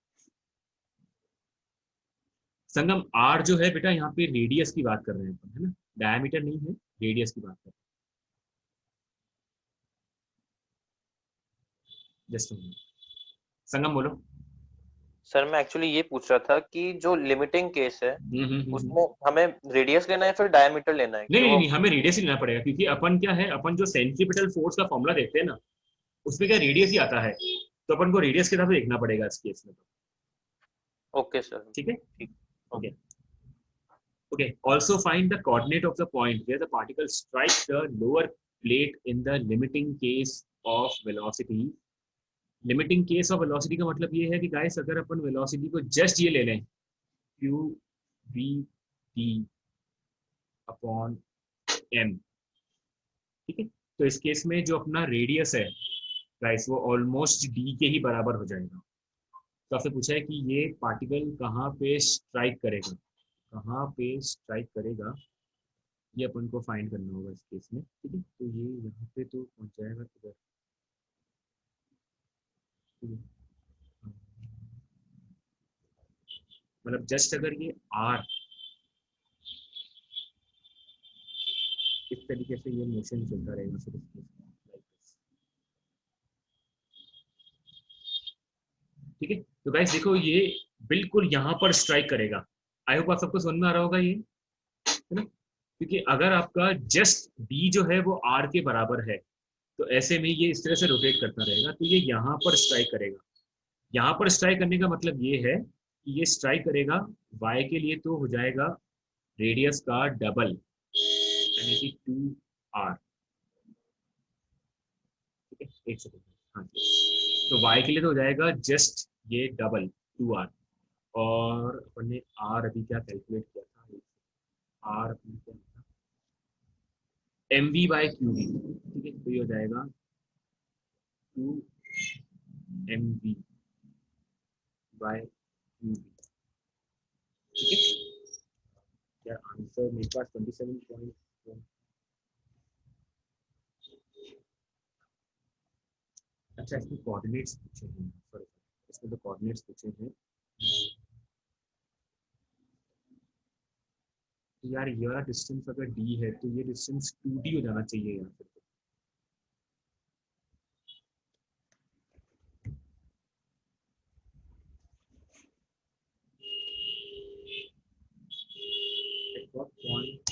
संगम r जो है बेटा यहाँ पे रेडियस की बात कर रहे हैं अपन, है ना, डायमीटर नहीं है, रेडियस की बात कर रहे हैं. जस्ट संगम बोलो. सर मैं एक्चुअली ये पूछ रहा था कि जो लिमिटिंग केस है उसमें हमें रेडियस लेना है फिर डायमीटर लेना है? नहीं, हमें रेडियस ही लेना पड़ेगा, क्योंकि अपन क्या है, अपन जो सेंट्रीपिटल फोर्स का फॉर्मूला देखते हैं ना, उसमें क्या रेडियस ही आता है, तो अपन को रेडियस के साथ देखना पड़ेगा इस केस में. तो ओके सर, ठीक है. Okay. Okay, also find the coordinate of the point where the particle strikes the lower plate in the limiting case of velocity. Limiting case of velocity का मतलब ये है कि गाइस अगर अपन velocity को just ये ले लें q v t upon m, ठीक है, तो इस केस में जो अपना रेडियस है गाइस वो ऑलमोस्ट d के ही बराबर हो जाएगा. तो आपसे पूछा है कि ये पार्टिकल कहाँ पे स्ट्राइक करेगा, कहाँ पे स्ट्राइक करेगा, ये अपन को फाइंड करना होगा इस केस में. ठीक है, तो ये यहाँ पे तो पहुंच जाएगा इधर. मतलब जस्ट अगर ये r इस तरीके से ये मोशन चलता रहेगा फिर इस केस में, ठीक है. तो गाइस देखो ये बिल्कुल यहाँ पर स्ट्राइक करेगा. आई होप आप सबको समझ में आ रहा होगा ये, है ना, क्योंकि अगर आपका जस्ट d जो है वो r के बराबर है तो ऐसे में ये इस तरह से रोटेट करता रहेगा, तो ये यहाँ पर स्ट्राइक करेगा. यहाँ पर स्ट्राइक करने का मतलब ये है कि ये स्ट्राइक करेगा y के लिए तो हो जाएगा रेडियस का डबल, यानी कि 2r. ठीक है, एक सेकंड. हाँ, तो y के लिए तो हो जाएगा जस्ट ये डबल 2r. और अपन ने r अभी क्या कैलकुलेट किया था, r अपन क्या था, mv बाय qv. ठीक है, तो ये हो जाएगा 2mv बाय qv. ठीक है, क्या आंसर मेरे पास 27.1. अच्छा, इसमें कोऑर्डिनेट्स पूछे हैं, सॉरी इसमें तो कोऑर्डिनेट्स पूछे हैं. यार ये वाला डिस्टेंस अगर d है तो ये डिस्टेंस 2d हो जाना चाहिए यहाँ पे. At what point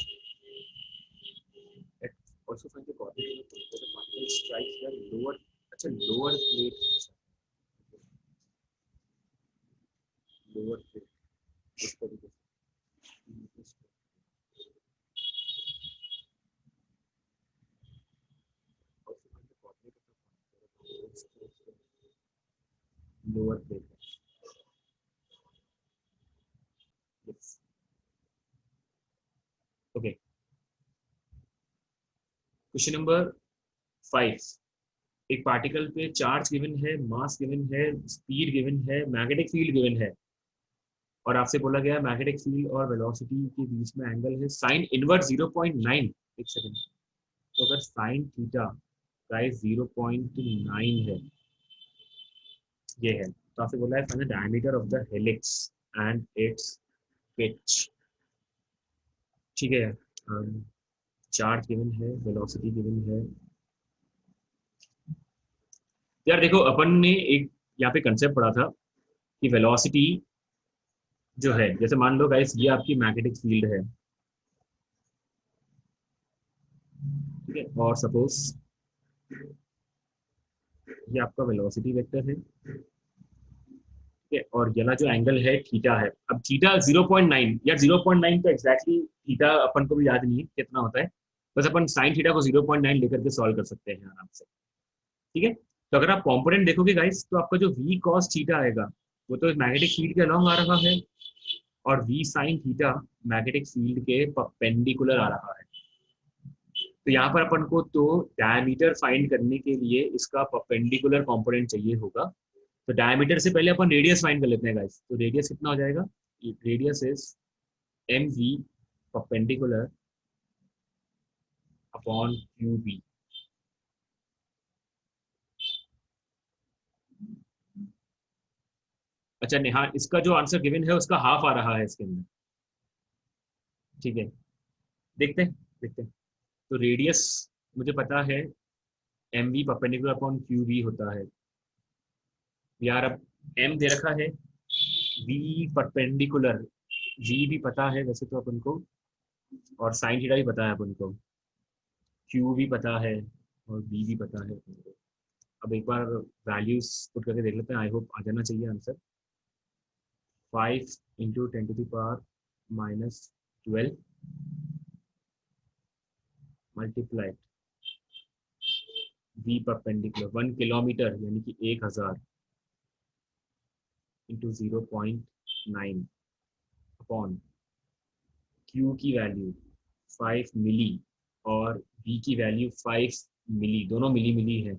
also find the coordinate of the particle strikes the lower, अच्छा lower plate, lower plate इस तरीके से. Also find the coordinate of the particle lower plate. Yes. Okay. Question number 5. एक पार्टिकल पे charge given है, mass given है, speed given है, magnetic field given है, और आपसे बोला गया मैग्नेटिक फील्ड और वेलोसिटी के बीच में एंगल है साइन इनवर्स 0.9. एक सेकंड, तो अगर साइन थीटा गाइस 0.9 है, ये है, तो आपसे बोला है find the diameter of the helix and it's pitch. ठीक है, चार्ज गिवन है, वेलोसिटी गिवन है. यार देखो अपन ने एक यहाँ पे कंसेप्ट पढ़ा था कि वेलोसिटी जो है, जैसे मान लो गाइस ये आपकी मैग्नेटिक फील्ड है, ठीक है, और सपोज ये आपका वेलोसिटी वेक्टर है, ठीक है, और ये जो एंगल है थीटा है, अब थीटा 0.9 या 0.9 तो एग्जैक्टली थीटा अपन को भी याद नहीं है कितना होता है, बस अपन साइन थीटा को 0.9 लेकर के सॉल्व कर सकते हैं आराम से। ठीक है, तो अगर आप कॉम्पोनेंट देखोगे गाइस तो आपका जो v cos थीटा आएगा वो तो मैग्नेटिक फील्ड के अलॉन्ग आ रहा है, और v sin theta magnetic field के परपेंडिकुलर आ रहा है। तो यहाँ पर अपन को तो डायमीटर फाइंड करने के लिए इसका परपेंडिकुलर कंपोनेंट चाहिए होगा, तो डायमीटर से पहले अपन रेडियस फाइंड कर लेते हैं गाइस। तो रेडियस कितना हो जाएगा, radius is mv perpendicular upon qb। अच्छा नेहा, इसका जो आंसर गिवन है उसका हाफ आ रहा है इसके अंदर। ठीक है, देखते हैं देखते हैं। तो रेडियस मुझे पता है M V perpendicular upon Q V होता है यार। अब एम दे रखा है, वी परपेंडिकुलर, वी भी पता है वैसे तो अपन को, और साइन थीटा भी पता है अपन को, क्यू भी पता है और बी भी पता है अपन को। अब एक बार वैल्यूज पुट करके देख लेते हैं, आई होप आ जाना चाहिए answer. 5 into 10⁻⁻12 multiplied v perpendicular 1 kilometre यानी कि 1000 इंटू 0.9 अपॉन q की वैल्यू 5 मिली और v की वैल्यू 5 मिली, दोनों मिली मिली है,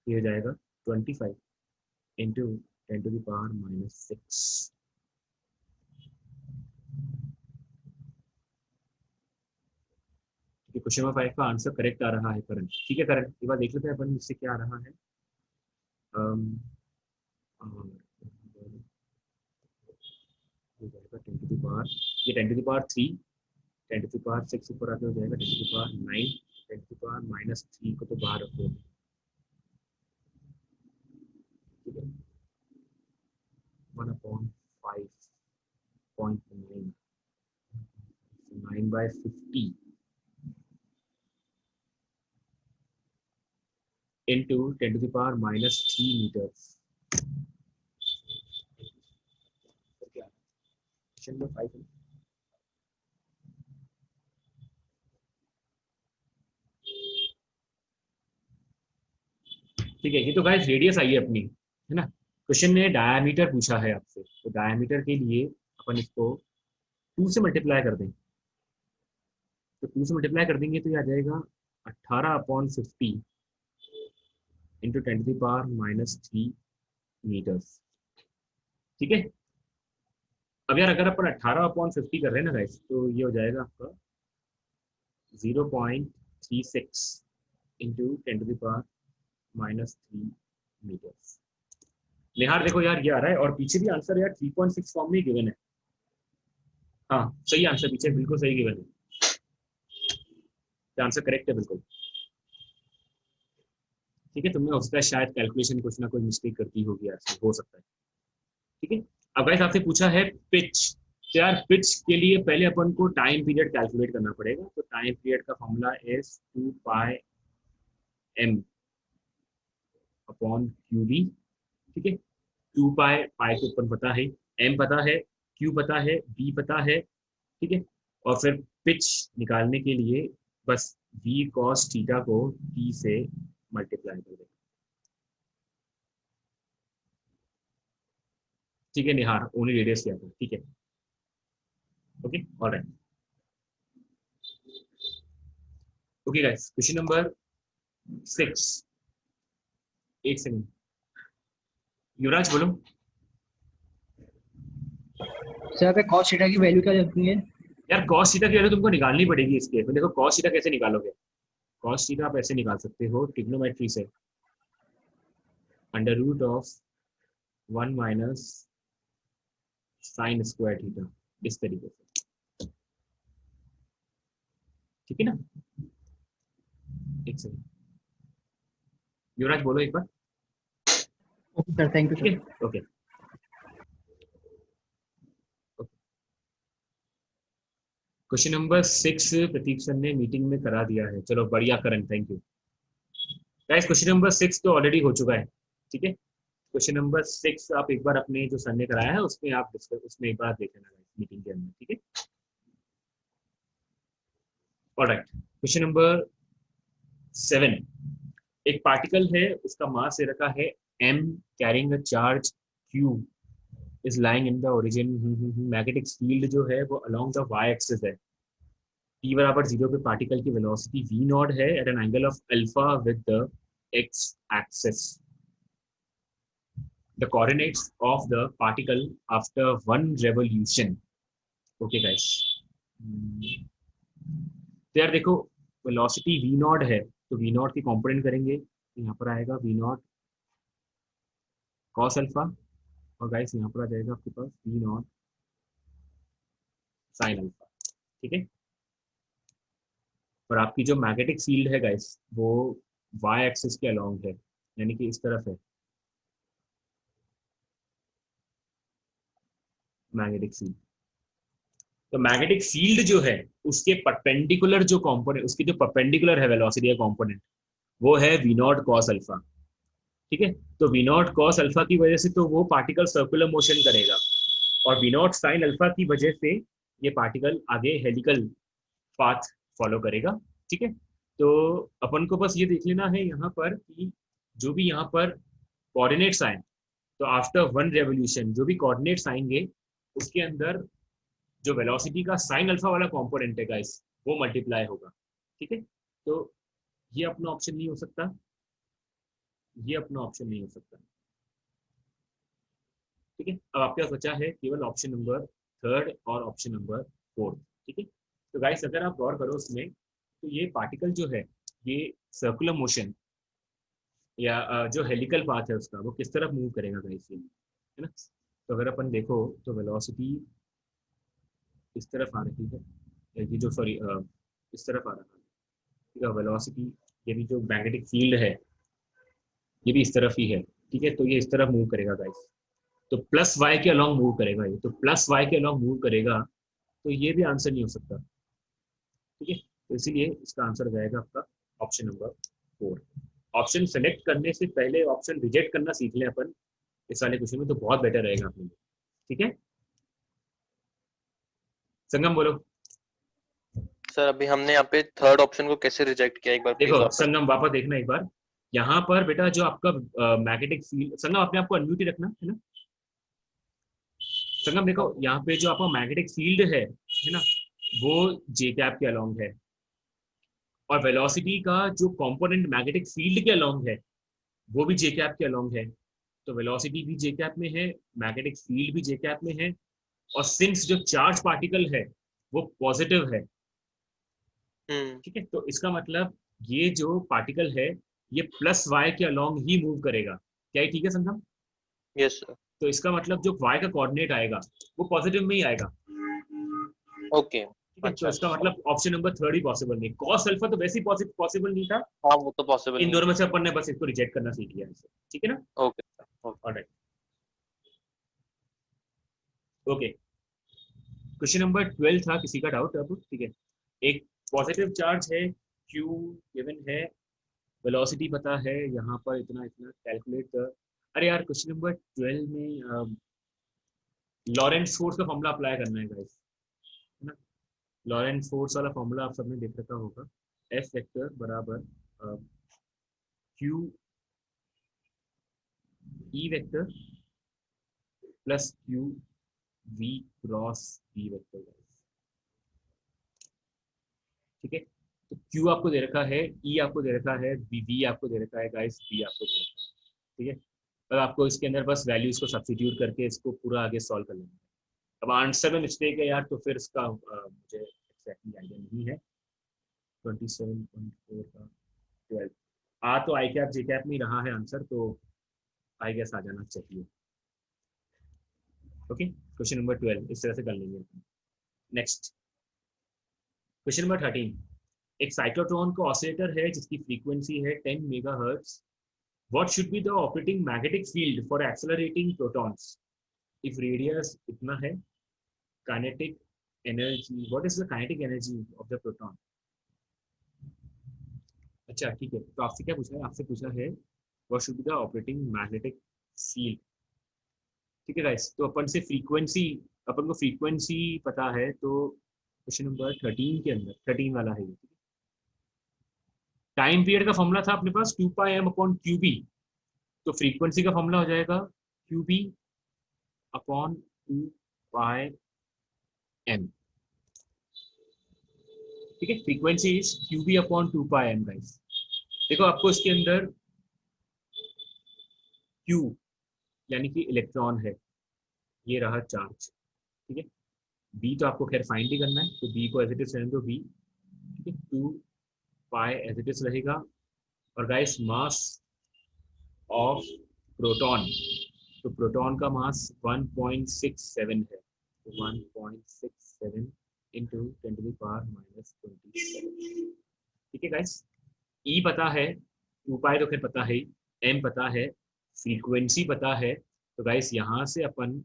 ये हो जाएगा 25 इंटू 10⁻⁻6। क्वेश्चन नंबर 5 का आंसर करेक्ट आ रहा है करण। ठीक है करण, एक बार देख लेते हैं अपन इससे क्या आ रहा है। ये 10⁻3, 10⁻6 ऊपर आके हो जाएगा 10⁻9, 10⁻−3 को तो बाहर रखो। ठीक है, 1/5.9 9/50 into 10⁻³ meters। क्वेश्चन नंबर 5 है। ठीक है, ये तो गाइस रेडियस आई है अपनी, है ना। क्वेश्चन ने डायमीटर पूछा है आपसे, तो डायमीटर के लिए अपन इसको 2 से मल्टीप्लाई कर दें। तो 2 से मल्टीप्लाई कर देंगे तो ये आ जाएगा 18/50 इंटू 10⁻³ मीटर्स। ठीक है, अब यार अगर अपन 18/50 कर रहे हैं ना गाइस, तो ये हो जाएगा आपका 0.36 इंटू 10⁻³ मीटर्स। निहार देखो यार ये आ रहा है, और पीछे भी आंसर यार 3.6 फॉर्म में गिवन है। हाँ सही आंसर पीछे बिल्कुल सही गिवन है, आंसर करेक्ट है बिल्कुल। ठीक है, तुमने उसका शायद कैलकुलेशन कुछ ना कुछ मिस्टेक करती होगी, ऐसा हो सकता है। ठीक है, अब गाइस आपसे पूछा है पिच, तो यार पिच के लिए पहले अपन को टाइम पीरियड कैलकुलेट करना पड़ेगा। तो टाइम पीरियड का formula is 2πm upon qb। ठीक है, 2π को अपन पता है, m पता है, q पता है, b पता है। ठीक है, और फिर पिच निकालने के लिए बस v cos थीटा को t से मल्टीप्लाई कर दें। ठीक है निहार, ओनली रेडियस किया था। ठीक है, okay alright. Okay guys, question number 6। एक सेकंड, युवराज बोलो। सर पे cos थीटा की वैल्यू क्या लगती है? यार cos थीटा की वैल्यू तुमको निकालनी पड़ेगी इसके। तो देखो cos थीटा कैसे निकालोगे, cos थीटा आप ऐसे निकाल सकते हो ट्रिग्नोमेट्री से, √1 माइनस साइन स्क्वायर थीटा, इस तरीके से। ठीक है ना, एक सेकंड युवराज बोलो एक बार। ओके सर, थैंक यू ठीक है, sir. Okay. Question number 6 Prateek sir ने मीटिंग में करा दिया है, चलो बढ़िया Karan, thank you guys. Question number 6 तो ऑलरेडी हो चुका है। ठीक है, क्वेश्चन नंबर 6 आप एक बार अपने जो सर ने कराया है उसमें आप उसमें एक बार देख लेना मीटिंग के अंदर, ठीक है। ऑलराइट, क्वेश्चन नंबर 7, एक पार्टिकल है, उसका मास दे रखा है m, carrying a charge q is lying in the origin. Magnetic field जो है वो अलोंग द y एक्सिस है। t बराबर 0 पे पार्टिकल की वेलोसिटी v नॉट है at an angle of alpha with the x axis. The coordinates of the particle after one revolution. Okay guys, तो यार देखो वेलोसिटी v नॉट है तो v नॉट की कंपोनेंट करेंगे, यहाँ पर आएगा v नॉट cos अल्फा, और गाइस यहाँ पर आ जाएगा आपके पास v नॉट sin अल्फा, ठीक है। और आपकी जो मैग्नेटिक फील्ड है गाइस वो y एक्सिस के अलोंग है, यानी कि इस तरफ है मैग्नेटिक फील्ड। तो मैग्नेटिक फील्ड जो है उसके परपेंडिकुलर जो कंपोनेंट, उसकी जो परपेंडिकुलर है वेलोसिटी का कंपोनेंट, वो है v नॉट cos अल्फा, ठीक है। तो v नॉट cos अल्फा की वजह से तो वो पार्टिकल सर्कुलर मोशन करेगा, और v नॉट sin अल्फा की वजह से ये पार्टिकल आगे हेलिकल पाथ फॉलो करेगा, ठीक है। तो अपन को बस ये देख लेना है यहाँ पर कि जो भी यहाँ पर कोऑर्डिनेट्स आए, तो आफ्टर वन रेवोल्यूशन जो भी कोऑर्डिनेट्स आएंगे उसके अंदर जो वेलोसिटी का साइन अल्फा वाला कंपोनेंट है गाइस वो मल्टीप्लाई होगा, ठीक है। तो ये अपना ऑप्शन नहीं हो सकता, ये अपना ऑप्शन नहीं हो सकता, ठीक है। अब आपके पास बचा है केवल ऑप्शन नंबर 3 और ऑप्शन नंबर 4, ठीक है। तो गाइस अगर आप गौर करो उसमें, तो ये पार्टिकल जो है ये सर्कुलर मोशन या जो हेलिकल पाथ है उसका वो किस तरफ मूव करेगा गाइस, ये है ना। तो अगर अपन देखो तो वेलोसिटी इस तरफ आ रही है, ये जो सॉरी इस तरफ आ रहा है, ठीक है। वेलोसिटी, ये भी जो मैग्नेटिक फील्ड है ये भी इस तरफ ही है, ठीक है। तो ये इस तरफ मूव करेगा गाइस, तो प्लस वाई के अलॉन्ग मूव करेगा ये, तो प्लस वाई के अलॉन्ग मूव करेगा, तो ये भी आंसर नहीं हो सकता, ठीक है। तो इसीलिए इसका आंसर हो जाएगा आपका ऑप्शन नंबर 4। ऑप्शन सेलेक्ट करने से पहले ऑप्शन रिजेक्ट करना सीख लें अपन इस वाले क्वेश्चन में, तो बहुत बेटर रहेगा अपने लिए, ठीक है। संगम बोलो। सर अभी हमने यहाँ पे थर्ड ऑप्शन को कैसे रिजेक्ट किया, एक बार प्लीज देखो वापस। संगम वापस देखना एक बार, यहाँ पर बेटा जो आपका मैग्नेटिक फील्ड, संगम अपने आपको अनम्यूट ही रखना है ना। संगम देखो यहाँ पे जो आपका मैग्नेटिक फील्ड है ना, वो जे कैप के अलोंग है, और वेलोसिटी का जो कंपोनेंट मैग्नेटिक फील्ड के अलोंग है वो भी जे कैप के अलोंग है। तो वेलोसिटी भी जे कैप में है, मैग्नेटिक फील्ड भी जे कैप में है, और सिंस जो चार्ज पार्टिकल है वो पॉजिटिव है, ठीक है। तो इसका मतलब ये जो पार्टिकल है ये प्लस वाई के अलोंग ही मूव करेगा, क्या ये ठीक है संगम? Yes sir. तो इसका मतलब जो वाई का कोऑर्डिनेट आएगा वो पॉजिटिव में ही आएगा, ओके, ठीक है। तो अच्छा इसका अच्छा। मतलब ऑप्शन नंबर 3 ही पॉसिबल नहीं, कॉस अल्फा तो वैसे ही पॉसिबल नहीं था, हाँ वो तो पॉसिबल इन नहीं दोनों है। में से अपन ने बस इसको रिजेक्ट करना सीख लिया, ठीक है ना। Okay okay. Alright, okay. Question number 12 था, किसी का डाउट अब, ठीक है। एक पॉजिटिव चार्ज है Q गिवन है, वेलोसिटी पता है, यहाँ पर इतना इतना कैलकुलेट कर। अरे यार क्वेश्चन नंबर 12 में लॉरेंस फोर्स का फॉर्मूला अप्लाई करना है गाइस, है ना। लॉरेंस फोर्स वाला फॉर्मूला आप सबने देख रखा होगा, एफ वेक्टर बराबर Q E vector plus Q V cross V vector, ठीक है। तो क्यू आपको दे रखा है, ई आपको दे रखा है, वी आपको दे रखा है गाइस, वी आपको दे रखा है, ठीक है। अब आपको इसके अंदर बस वैल्यूज को सब्स्टिट्यूट करके इसको पूरा आगे सॉल्व कर लेना है। अब आंसर में मिस्टेक है यार तो फिर इसका मुझे एक्जैक्टली आइडिया नहीं है। 27.4 का 12 आ तो आई कैप जे कैप में रहा है आंसर, तो आई गेस आ जाना चाहिए। ओके, क्वेश्चन नंबर 12 इस तरह से कर लेंगे। नेक्स्ट क्वेश्चन नंबर 13, एक साइक्लोट्रॉन का ऑसिलेटर है जिसकी फ्रीक्वेंसी है 10 megahertz. What should be the operating magnetic field for accelerating protons if radius इतना है? Kinetic energy, what is the kinetic energy of the proton? अच्छा ठीक है, तो आपसे क्या पूछा है, आपसे पूछा है what should be the operating magnetic field. ठीक है गाइस, तो अपन को फ्रीक्वेंसी पता है, तो क्वेश्चन नंबर 13 के अंदर 13 वाला है ये। टाइम पीरियड का फॉर्मूला था अपने पास 2πm/qb, तो फ्रीक्वेंसी का फॉर्मूला हो जाएगा qb/2πm। ठीक है, फ्रीक्वेंसी इज qb/2πm गाइस। देखो आपको इसके अंदर q यानी कि इलेक्ट्रॉन है, ये रहा चार्ज। ठीक है, b तो आपको खैर फाइंड ही करना है, तो b को एज इट इज रहने दो b। ठीक है, 2π एज इट इज रहेगा। और गाइस मास ऑफ प्रोटॉन, तो प्रोटॉन का मास 1.67 है, तो 1.67 इंटू 10⁻⁻27। ठीक है गाइस, ई पता है, 2π तो खैर पता है, एम पता है, फ्रीक्वेंसी पता है, तो गाइस यहाँ से अपन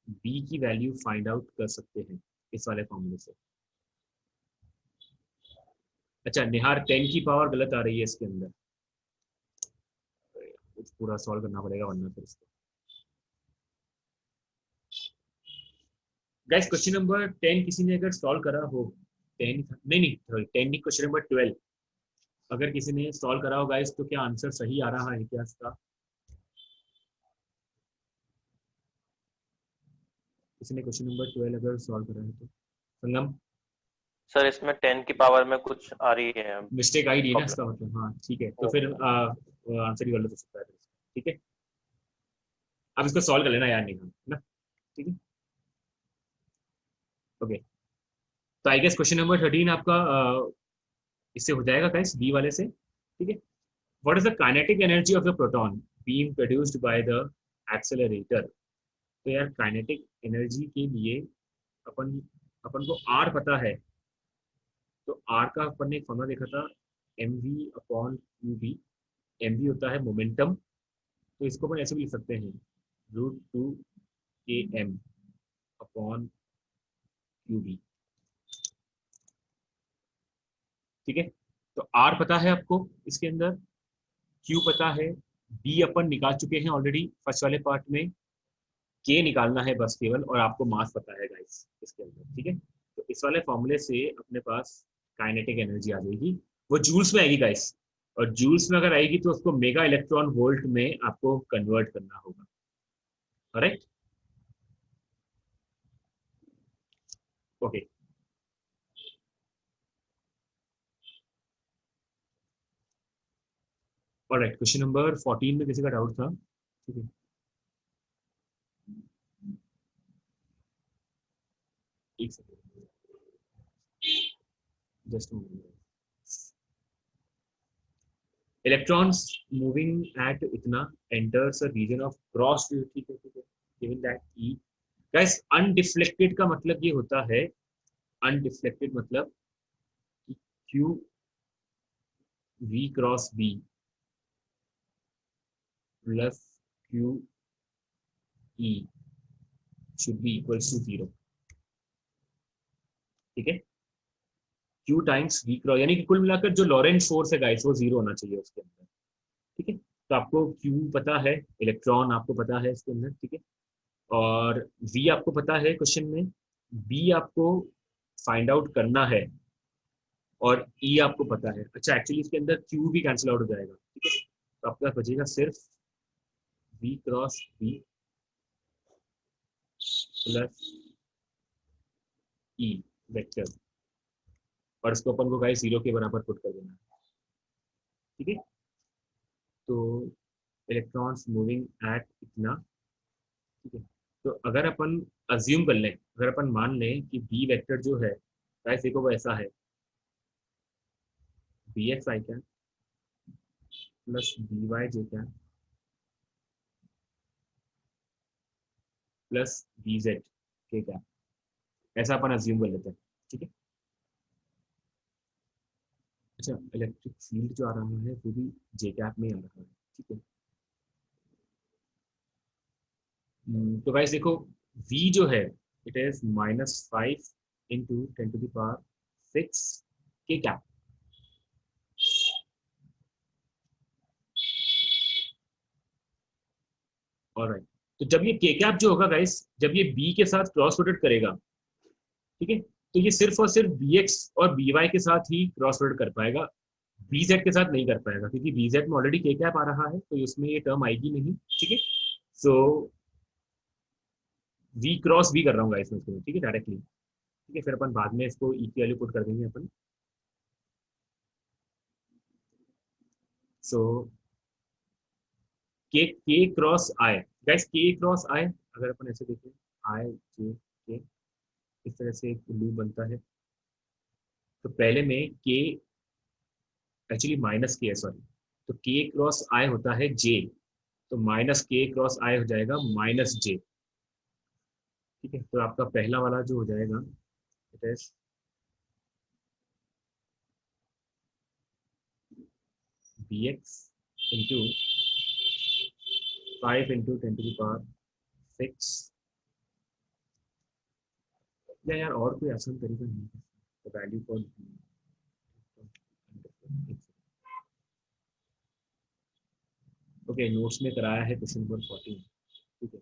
बी की वैल्यू फाइंड आउट कर सकते हैं इस वाले फॉर्मूले से। अच्छा निहार 10 की पावर गलत आ रही है इसके अंदर, कुछ पूरा सॉल्व करना पड़ेगा वरना फिर इसको। गाइस क्वेश्चन नंबर 10 किसी ने अगर सॉल्व करा हो, 10 नहीं 10 नहीं, क्वेश्चन नंबर 12 अगर किसी ने सॉल्व करा हो गाइस, तो क्या आंसर सही आ रहा है क्या इसका? किसी ने क्वेश्चन नंबर 12 अगर सॉल्व करा है तो संगम। सर इसमें 10 की पावर में कुछ आ रही है मिस्टेक आई नहीं ना प्रॉब्लम। इसका मतलब? हाँ ठीक है, तो फिर आंसर ही गलत हो सकता है। ठीक है, अब इसको सॉल्व कर लेना यार, नहीं ना? ठीक है, ओके। तो आई गेस क्वेश्चन नंबर 13 आपका इससे हो जाएगा गाइस, बी वाले से। ठीक है, what is the kinetic energy of the proton being produced by the accelerator? तो यार काइनेटिक एनर्जी के लिए अपन अपन को आर पता है, तो आर का अपन ने एक फॉर्मूला देखा था, mv/qb। mv होता है मोमेंटम, तो इसको अपन ऐसे भी लिख सकते हैं √2km/qb। ठीक है, तो आर पता है आपको इसके अंदर, क्यू पता है, बी अपन निकाल चुके हैं ऑलरेडी फर्स्ट वाले पार्ट में, के निकालना है बस केवल, और आपको मास पता है गाइस इसके अंदर। ठीक है, तो इस वाले फॉर्मूले से अपने पास काइनेटिक एनर्जी आ जाएगी, वो जूल्स में आएगी गाइस, और जूल्स में अगर आएगी तो उसको मेगा इलेक्ट्रॉन वोल्ट में आपको कन्वर्ट करना होगा। Correct, okay. Alright, question number 14 में किसी का डाउट था? ठीक है, एक second, just electrons moving at इतना enters a region of cross, ठीक है ठीक है, given that E guys undeflected का मतलब ये होता है, undeflected मतलब Q V cross B plus Q E should be equals to 0। ठीक है, Q टाइम्स V क्रॉस, यानी कि कुल मिलाकर जो लॉरेंट फोर्स है गाइस वो 0 होना चाहिए उसके अंदर। ठीक है, तो आपको Q पता है, इलेक्ट्रॉन आपको पता है इसके अंदर। ठीक है, और V आपको पता है क्वेश्चन में, B आपको फाइंड आउट करना है, और E आपको पता है। अच्छा एक्चुअली इसके अंदर Q भी कैंसिल आउट हो जाएगा। ठीक है, तो आपके पास बचेगा सिर्फ V cross B plus E vector, और इसको अपन को गाइस 0 के बराबर पुट कर देना है। ठीक है, तो इलेक्ट्रॉन्स मूविंग एट इतना। ठीक है, तो अगर अपन अज्यूम कर लें, अगर अपन मान लें कि बी वेक्टर जो है गाइस देखो वो ऐसा है, B X I cap plus B Y J cap plus B Z K cap, ऐसा अपन अज्यूम कर लेते हैं। ठीक है, अच्छा इलेक्ट्रिक फील्ड जो आ रहा है वो भी जे कैप में आ रहा है। ठीक है, तो गाइस देखो v जो है इट इज -5 इंटू 10⁻⁶ के कैप। ऑलराइट, तो जब ये के कैप जो होगा गाइस, जब ये बी के साथ क्रॉस प्रोडक्ट करेगा, ठीक है, तो ये सिर्फ और सिर्फ बी एक्स और बी वाई के साथ ही क्रॉस प्रोडक्ट कर पाएगा, बी जेड के साथ नहीं कर पाएगा, क्योंकि बी जेड में ऑलरेडी के कैप आ रहा है, तो उसमें ये टर्म आएगी नहीं, ठीक है। सो वी क्रॉस बी कर रहा हूँ गाइस मैं इसमें, ठीक है, डायरेक्टली, ठीक है, फिर अपन बाद में इसको ई की वैल्यू पुट कर देंगे अपन। सो के क्रॉस आई, गाइस के क्रॉस आई अगर अपन ऐसे देखें, आई जे के, इस तरह से एक लूप बनता है, तो पहले में के एक्चुअली माइनस के है, सॉरी, तो के क्रॉस आई होता है जे, तो माइनस के क्रॉस आई हो जाएगा माइनस जे, ठीक है। तो आपका पहला वाला जो हो जाएगा, it is B X into 5 into 10⁶, या यार और कोई आसान तरीका नहीं है, तो वैल्यू फॉर ओके, नोट्स में कराया है क्वेश्चन नंबर 14, ठीक है,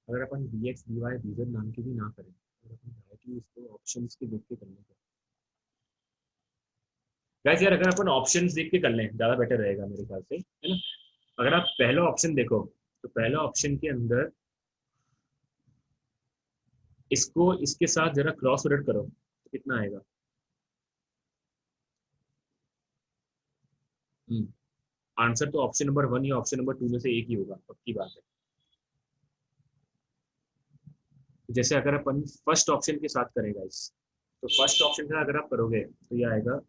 अगर अपन B X D Y B Z नाम की भी ना करें, अगर अपन डायरेक्टली इसको ऑप्शंस के देख के करने का, गाइस यार अगर अपन ऑप्शंस देख के कर लें ज़्यादा बेटर रहेगा मेरे ख्याल से, है ना। अगर आप पहला ऑप्शन देखो, तो पहला ऑप्शन के अंदर इसको इसके साथ जरा क्रॉस प्रोडक्ट करो, तो कितना आएगा, आंसर तो ऑप्शन नंबर 1 या ऑप्शन नंबर 2 में से एक ही होगा, पक्की बात है। जैसे अगर अपन फर्स्ट ऑप्शन के साथ करेगा इस, तो फर्स्ट ऑप्शन का अगर आप करोगे तो ये आएगा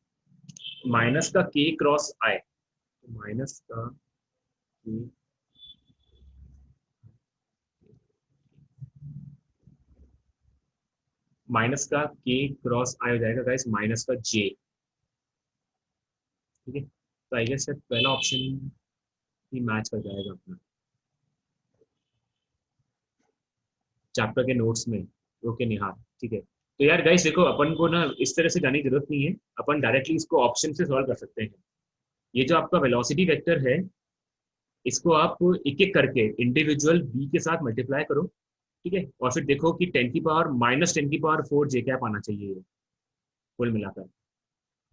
माइनस का के क्रॉस आई, तो माइनस का के, माइनस का के क्रॉस आई हो जाएगा गाइस माइनस का जे, ठीक है। तो आई गेस पहला ऑप्शन ही मैच कर जाएगा अपना चैप्टर के नोट्स में, ओके निहार, ठीक है। तो यार गाइस देखो, अपन को ना इस तरह से जाने की जरूरत नहीं है, अपन डायरेक्टली इसको ऑप्शन से सॉल्व कर सकते हैं। ये जो आपका वेलोसिटी वेक्टर है, इसको आप एक एक करके इंडिविजुअल बी के साथ मल्टीप्लाई करो, ठीक है, और फिर देखो कि 10⁻⁻⁴ जे कैप आना चाहिए ये कुल मिलाकर,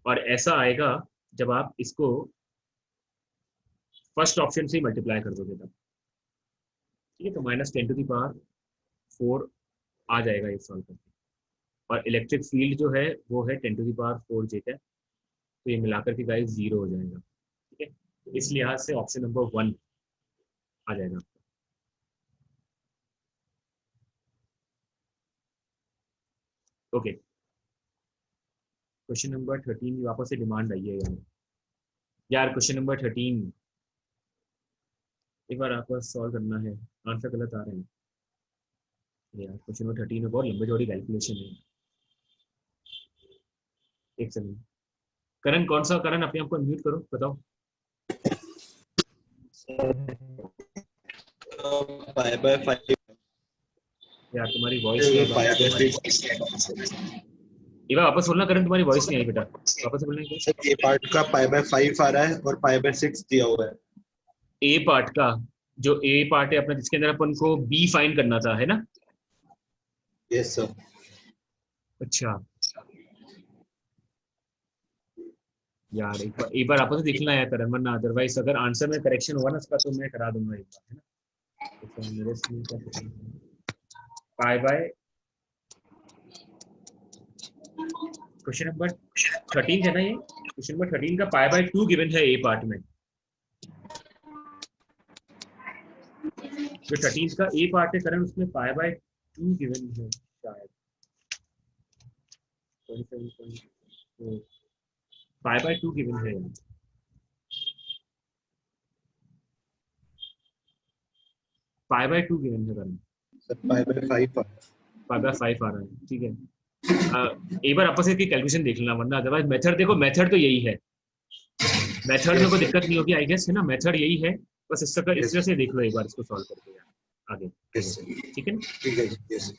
और ऐसा आएगा जब आप इसको फर्स्ट ऑप्शन से ही मल्टीप्लाई कर दोगे तब, ठीक है। तो -10⁻⁴ आ जाएगा ये सॉल्व करके, और इलेक्ट्रिक फील्ड जो है वो है 10⁻⁴ जे कैप, तो ये मिलाकर के गाइस 0 हो जाएगा, ठीक है। तो इस लिहाज से ऑप्शन नंबर 1 आ जाएगा। ओके, क्वेश्चन नंबर 13 वापस से डिमांड आई है यार, क्वेश्चन नंबर 13 एक बार आपको सॉल्व करना है, आंसर गलत आ रहे हैं यार। क्वेश्चन नंबर 13 में बहुत लंबी चौड़ी कैलकुलेशन है, एक सेकंड, करण कौन सा, करण अपने आप को अनम्यूट करो, बताओ। यार तुम्हारी वॉइस नहीं आ रही, एक बार वापस बोलना करण, तुम्हारी वॉइस नहीं आई बेटा, वापस से बोलना। सर ए पार्ट का π/5 आ रहा है और π/6 दिया हुआ है। ए पार्ट का, जो ए पार्ट है अपना जिसके अंदर अपन को बी फाइंड करना था, है ना। Yes sir. अच्छा यार एक बार आपस में देखना है करण, वरना अदरवाइज अगर आंसर में करेक्शन हुआ ना इसका तो मैं करा दूंगा एक बार, है ना। तो मेरे से क्या बाय क्वेश्चन नंबर 13 है ना, ये क्वेश्चन नंबर 13 का π/2 गिवन है ए पार्ट में, जो 13 का ए पार्ट है करण उसमें π/2 गिवन है शायद, π/2 गिवन है, π/2 गिवन है करण, सर π/5 π/5 आ रहा है, ठीक है। एक बार आपस में कैलकुलेशन देख लेना, वरना अदरवाइज मेथड देखो, मेथड तो यही है, मेथड में कोई दिक्कत नहीं होगी आई गेस, है ना, मेथड यही है, बस इस तरह से देख लो एक बार इसको सॉल्व करके यार आगे, ठीक है ना। ठीक है यस।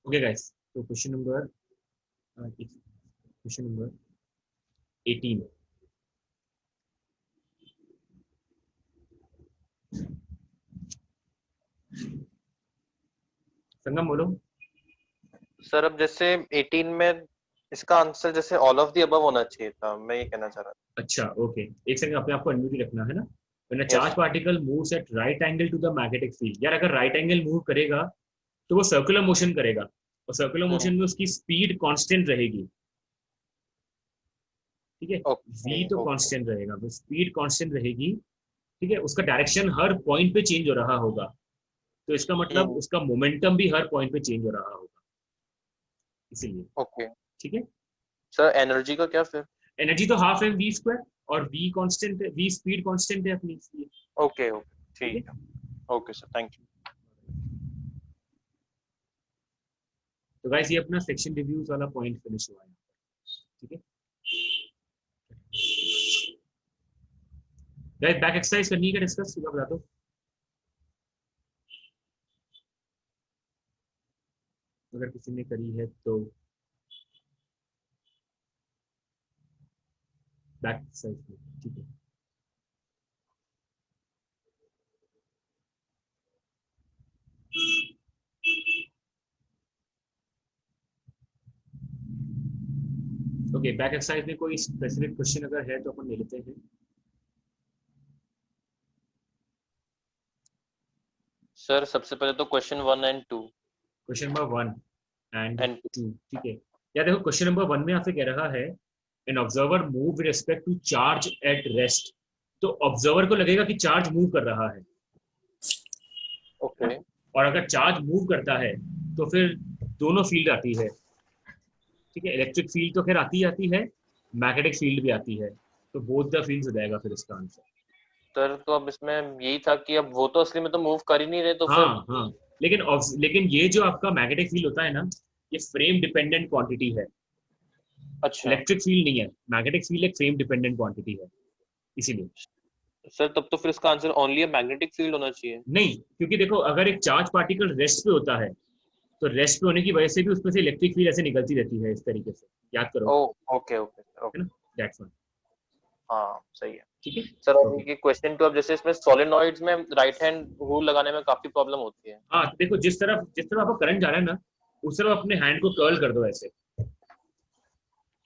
ओके गाइस, तो क्वेश्चन नंबर 18। संगम बोलो। सर अब जैसे 18 में इसका आंसर जैसे ऑल ऑफ द अबव होना चाहिए था, मैं ये कहना चाह रहा था। अच्छा ओके, एक सेकंड, अपने आप को अनम्यूट रखना है ना। When a yes charge particle moves at right angle to the magnetic field, यार अगर राइट एंगल मूव करेगा तो वो सर्कुलर मोशन करेगा, और सर्कुलर मोशन में उसकी स्पीड कांस्टेंट रहेगी, ठीक है। ओके v तो कांस्टेंट रहेगा, तो स्पीड कांस्टेंट रहेगी, ठीक है। उसका डायरेक्शन हर पॉइंट पे चेंज हो रहा होगा, तो इसका मतलब उसका मोमेंटम भी हर पॉइंट पे चेंज हो रहा होगा, इसीलिए, ओके। ठीक है। सर एनर्जी का क्या फिर? एनर्जी तो हाफ है v स्क्वायर, और v कांस्टेंट है, v स्पीड कांस्टेंट है अपनी, इसलिए ओके ओके ठीक ठीक है। है। Okay sir, thank you. तो गाइस ये अपना सेक्शन रिव्यूज वाला पॉइंट फिनिश हुआ है, ठीक है। गाइस बैक एक्सरसाइज करनी है क्या डिस्कस, सुबह बता दो अगर किसी ने करी है तो। बैक एक्सरसाइज, ठीक है। ओके, बैक एक्सरसाइज में कोई स्पेसिफिक क्वेश्चन अगर है तो अपन ले लेते हैं। सर सबसे पहले तो question 1 and 2 question number 1 and and 2, ठीक है। या देखो क्वेश्चन नंबर 1 में आपसे कह रहा है an observer move with respect to charge at rest, तो ऑब्जर्वर को लगेगा कि चार्ज मूव कर रहा है, ओके और अगर चार्ज मूव करता है तो फिर दोनों फील्ड आती है, ठीक है। इलेक्ट्रिक फील्ड तो खैर आती है, मैग्नेटिक फील्ड भी आती है, तो बोथ द फील्ड्स हो जाएगा फिर इसका आंसर। सर, तो अब इसमें यही था कि अब वो तो असली में तो मूव कर ही नहीं रहे, तो फिर हाँ हाँ, लेकिन ये जो आपका मैग्नेटिक फील्ड होता है ना, ये फ्रेम डिपेंडेंट क्वांटिटी है, अच्छा। इलेक्ट्रिक फील्ड नहीं है। मैग्नेटिक फील्ड एक फ्रेम डिपेंडेंट क्वांटिटी है, इसीलिए। सर तब तो फिर इसका आंसर ओनली मैग्नेटिक फील्ड होना चाहिए। नहीं, क्योंकि देखो अगर एक चार्ज पार्टिकल रेस्ट पे होता है, तो रेस्ट पे होने की वजह से भी उसमें से इलेक्ट्रिक फील्ड ऐसे निकलती रहती है, इस तरीके से, याद करो, ओ ओके ओके है ओके। ना, दैट्स वन, हाँ सही है। ठीक है। सर अब ओके, ये क्वेश्चन तो अब जैसे इसमें सोलेनॉइड्स में राइट हैंड रूल लगाने में काफी प्रॉब्लम होती है। हाँ तो देखो जिस तरफ आपका करंट जा रहा है ना, उस तरफ अपने हैंड को कर्ल कर दो ऐसे,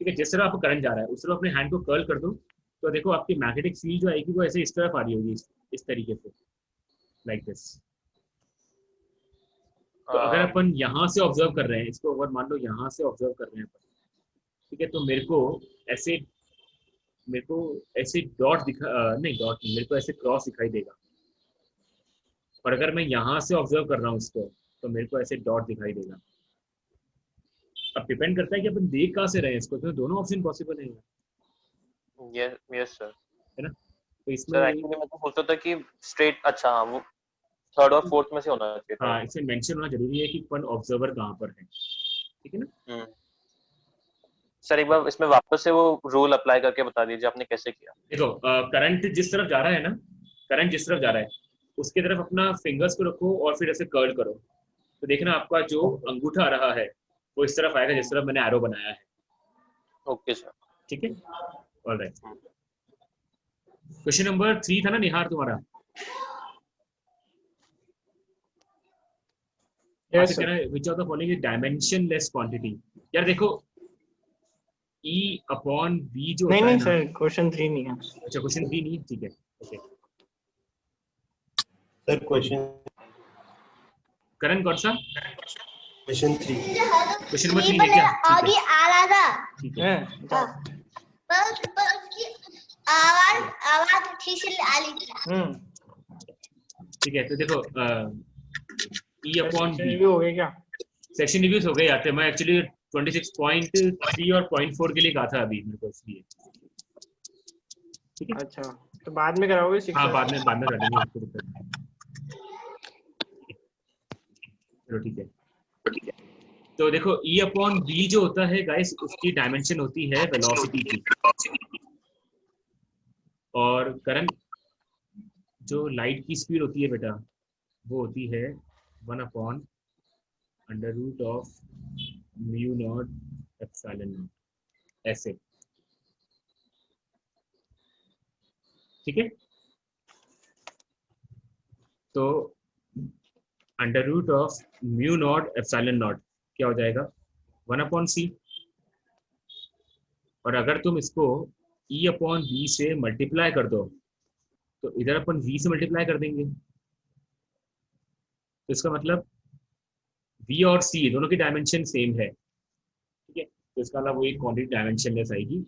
ठीक है। जिस तरफ आपका करंट जा रहा है उस तरफ अपने हैंड को कर्ल कर दो, तो देखो आपकी मैग्नेटिक फील्ड जो आएगी वो ऐसे इस तरफ आ रही होगी, इस तरीके से, लाइक दिस। तो अगर अपन यहाँ से ऑब्जर्व कर रहे हैं इसको, अगर मान लो यहाँ से ऑब्जर्व कर रहे हैं अपन, ठीक है, तो ऐसे मेरे को ऐसे डॉट दिखा नहीं, डॉट नहीं, मेरे को ऐसे क्रॉस दिखाई देगा, और अगर मैं यहाँ से ऑब्जर्व कर रहा हूँ इसको, तो मेरे को ऐसे डॉट दिखाई देगा। अब डिपेंड करता है कि अपन देख कहाँ से रहे हैं इसको, तो दोनों ऑप्शन पॉसिबल है, यस सर। है ना। तो इसमें सर एक्चुअली मैं तो सोचता था कि स्ट्रेट, अच्छा हाँ, वो थर्ड और फोर्थ में से होना चाहिए था। हाँ, इसमें मेंशन होना जरूरी है कि अपन ऑब्जर्वर कहाँ पर है, ठीक है ना। सर एक बार इसमें वापस से वो रूल अप्लाई करके बता दीजिए आपने कैसे किया। देखो करंट जिस तरफ जा रहा है ना, करंट जिस तरफ जा रहा है उसके तरफ अपना फिंगर्स को रखो और फिर ऐसे कर्ल करो, तो देखना आपका जो अंगूठा आ रहा है वो इस तरफ आएगा जिस तरफ मैंने एरो बनाया है, ओके सर। ठीक है। ऑलराइट, क्वेश्चन नंबर 3 था ना निहार तुम्हारा। यस कह सर। रहा है which of the following is dimensionless quantity. यार देखो E अपॉन V जो नहीं होता है नहीं ना, सर, क्वेश्चन 3 नहीं है। अच्छा क्वेश्चन 3 नहीं है, ठीक है, ओके। सर क्वेश्चन करण कौन सा क्वेश्चन 3 क्वेश्चन नंबर 3 है क्या, आगे आ रहा था ठीक है। पर उसकी आवाज आवाज ठीक से आ रही थी। ठीक है, तो देखो E अपॉन V, रिव्यू हो गया क्या? सेक्शन रिव्यूज हो गए आते हैं। मैं एक्चुअली 26.3 और 0.4 के लिए कहा था अभी मेरे को, इसलिए ठीक है। अच्छा, तो बाद में कराओगे 6? हाँ बाद में कर देंगे, कोई दिक्कत नहीं। चलो ठीक है, तो देखो E अपॉन V जो होता है गाइस, उसकी डायमेंशन होती है वेलोसिटी की, और करंट जो लाइट की स्पीड होती है बेटा वो होती है 1 upon under root of mu naught epsilon naught, ऐसे, ठीक है। तो under root of mu naught epsilon naught क्या हो जाएगा 1/c, और अगर तुम इसको E/v से मल्टीप्लाई कर दो तो इधर अपन v से मल्टीप्लाई कर देंगे, तो इसका मतलब v और c दोनों की डायमेंशन सेम है, ठीक है। तो इसका मतलब वो एक क्वांटिटी डायमेंशनलेस आएगी।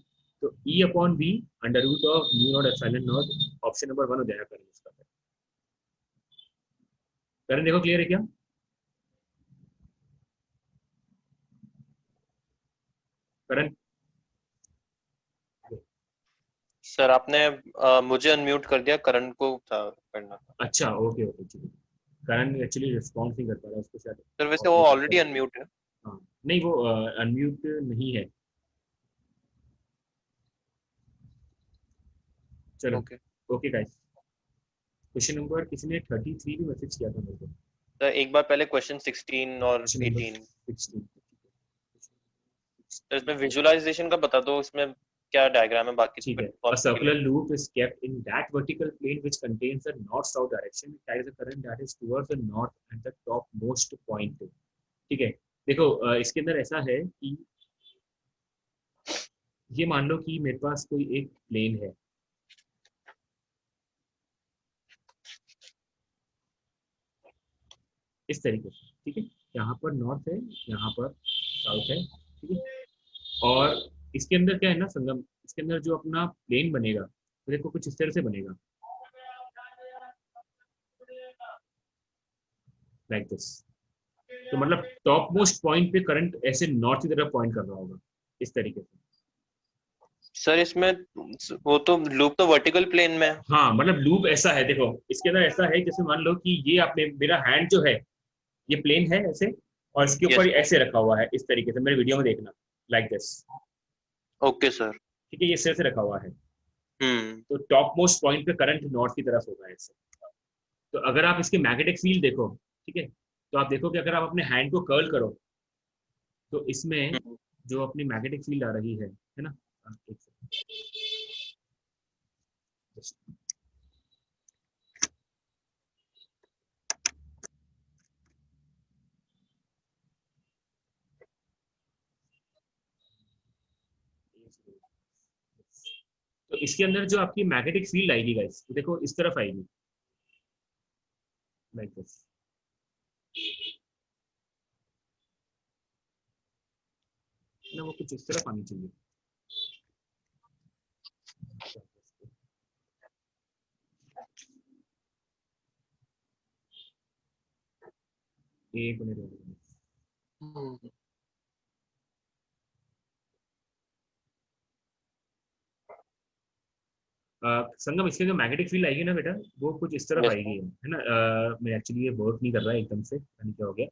तो E/v under root of mu naught epsilon naught option number 1 हो जाएगा करण इसका। करण देखो क्लियर है क्या? करण सर आपने मुझे अनम्यूट कर दिया, करण को था करना था। अच्छा ओके ओके ठीक है। करण एक्चुअली रिस्पॉन्स नहीं कर पा रहा, उसको शायद सर वैसे वो ऑलरेडी अनम्यूट है। हाँ नहीं वो अनम्यूट नहीं है। चलो okay okay guys, question number किसी ने 33 भी मैसेज किया था मेरे को। सर एक बार पहले क्वेश्चन 16 और क्वेश्चन नंबर 18 16 सर इसमें विजुअलाइजेशन का बता दो, इसमें क्या डायग्राम है बाकी ठीक है। तो A circular loop is kept in that vertical plane which contains the north-south direction. It carries a current that is towards the north and the topmost point. ठीक है, देखो इसके अंदर ऐसा है कि ये मान लो कि मेरे पास कोई एक प्लेन है, इस तरीके से, ठीक है। यहाँ पर नॉर्थ है, यहाँ पर साउथ है, ठीक है। और इसके अंदर क्या है ना संगम, इसके अंदर जो अपना प्लेन बनेगा तो देखो कुछ इस तरह से बनेगा, लाइक दिस। तो मतलब टॉप मोस्ट पॉइंट पे करंट ऐसे नॉर्थ की तरफ पॉइंट कर रहा होगा इस तरीके से। सर इसमें वो तो लूप तो वर्टिकल प्लेन में है। हाँ मतलब लूप ऐसा है, देखो इसके अंदर ऐसा है जैसे मान लो कि ये आपने मेरा हैंड जो है ये प्लेन है ऐसे, और इसके ऊपर Yes. ऐसे रखा हुआ है इस तरीके से, मेरे वीडियो में देखना लाइक दिस, ओके सर। ठीक है। ये सिर से रखा हुआ है, हम्म तो टॉप मोस्ट पॉइंट पे करंट नॉर्थ की तरफ होगा ऐसे। तो अगर आप इसके मैग्नेटिक फील्ड देखो, ठीक है, तो आप देखो कि अगर आप अपने हैंड को कर्ल करो तो इसमें जो अपनी मैग्नेटिक फील्ड आ रही है ना, एक सेकंड, तो इसके अंदर जो आपकी मैग्नेटिक फील्ड आएगी गाइस, तो देखो इस तरफ आएगी लाइक दिस, ना वो कुछ इस तरफ आनी चाहिए। एक मिनट, संगम इसके जो मैग्नेटिक फील्ड आएगी ना बेटा वो कुछ इस तरफ Yes. आएगी, है ना। मैं एक्चुअली ये वर्क नहीं कर रहा है एकदम से, पता नहीं क्या हो गया।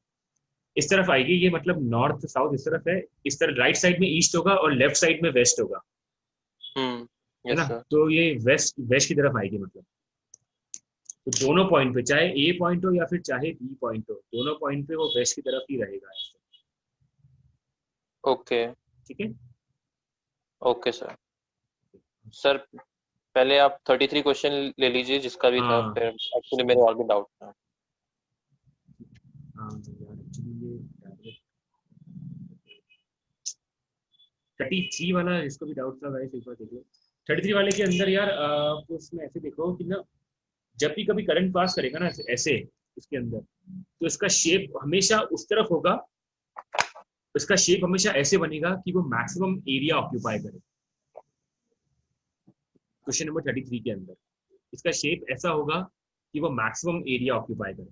इस तरफ आएगी ये, मतलब नॉर्थ साउथ इस तरफ है, इस तरफ राइट साइड में ईस्ट होगा और लेफ्ट साइड में वेस्ट होगा, है यस ना। सर। तो ये वेस्ट वेस्ट की तरफ आएगी, मतलब तो दोनों पॉइंट पे, चाहे ए पॉइंट हो या फिर चाहे बी पॉइंट हो, दोनों पॉइंट पे वो वेस्ट की तरफ ही रहेगा ऐसे, ओके ठीक है। Okay sir. सर पहले आप 33 क्वेश्चन ले लीजिए जिसका भी था, हाँ फिर एक्चुअली मेरे और भी डाउट था। हाँ यार एक्चुअली ये 33 वाला इसको भी डाउट था गाइस, एक बार देखो 33 वाले के अंदर यार आप उसमें ऐसे देखो कि ना जब भी कभी करंट पास करेगा ना ऐसे इसके अंदर, तो इसका शेप हमेशा उस तरफ होगा, इसका शेप हमेशा ऐसे बनेगा कि वो मैक्सिमम एरिया ऑक्यूपाई करे। क्वेश्चन नंबर 33 के अंदर इसका शेप ऐसा होगा कि वो मैक्सिमम एरिया ऑक्यूपाई करे,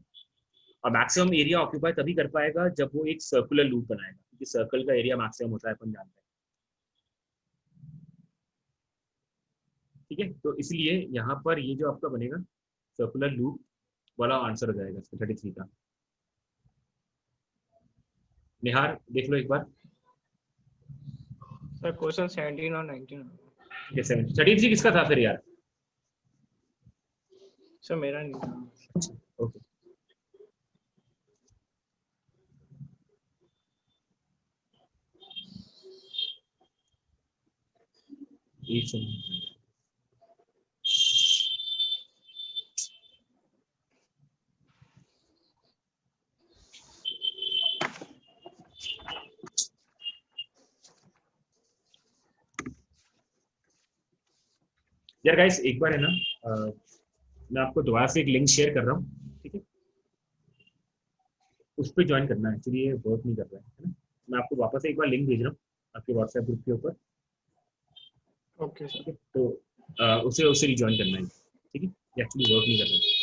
और मैक्सिमम एरिया ऑक्यूपाई तभी कर पाएगा जब वो एक सर्कुलर लूप बनाएगा, क्योंकि सर्कल का एरिया मैक्सिमम होता है अपन जानते हैं, ठीक है। तो इसलिए यहाँ पर ये जो आपका बनेगा सर्कुलर लूप वाला आंसर हो जाएगा इसका 33 का। निहार देख लो एक बार, सर क्वेश्चन 17 और 19 33 किसका था फिर यार? सर मेरा नहीं था। ओके each and यार गाइस एक बार है ना, मैं आपको दोबारा से एक लिंक शेयर कर रहा हूँ, ठीक है? उस पर ज्वाइन करना है, एक्चुअली ये वर्क नहीं कर रहा है ना। मैं आपको वापस एक बार लिंक भेज रहा हूँ आपके व्हाट्सएप ग्रुप के ऊपर। Okay sir. तो उसे रिज्वाइन करना है, ठीक है? ये एक्चुअली वर्क नहीं कर रहा है।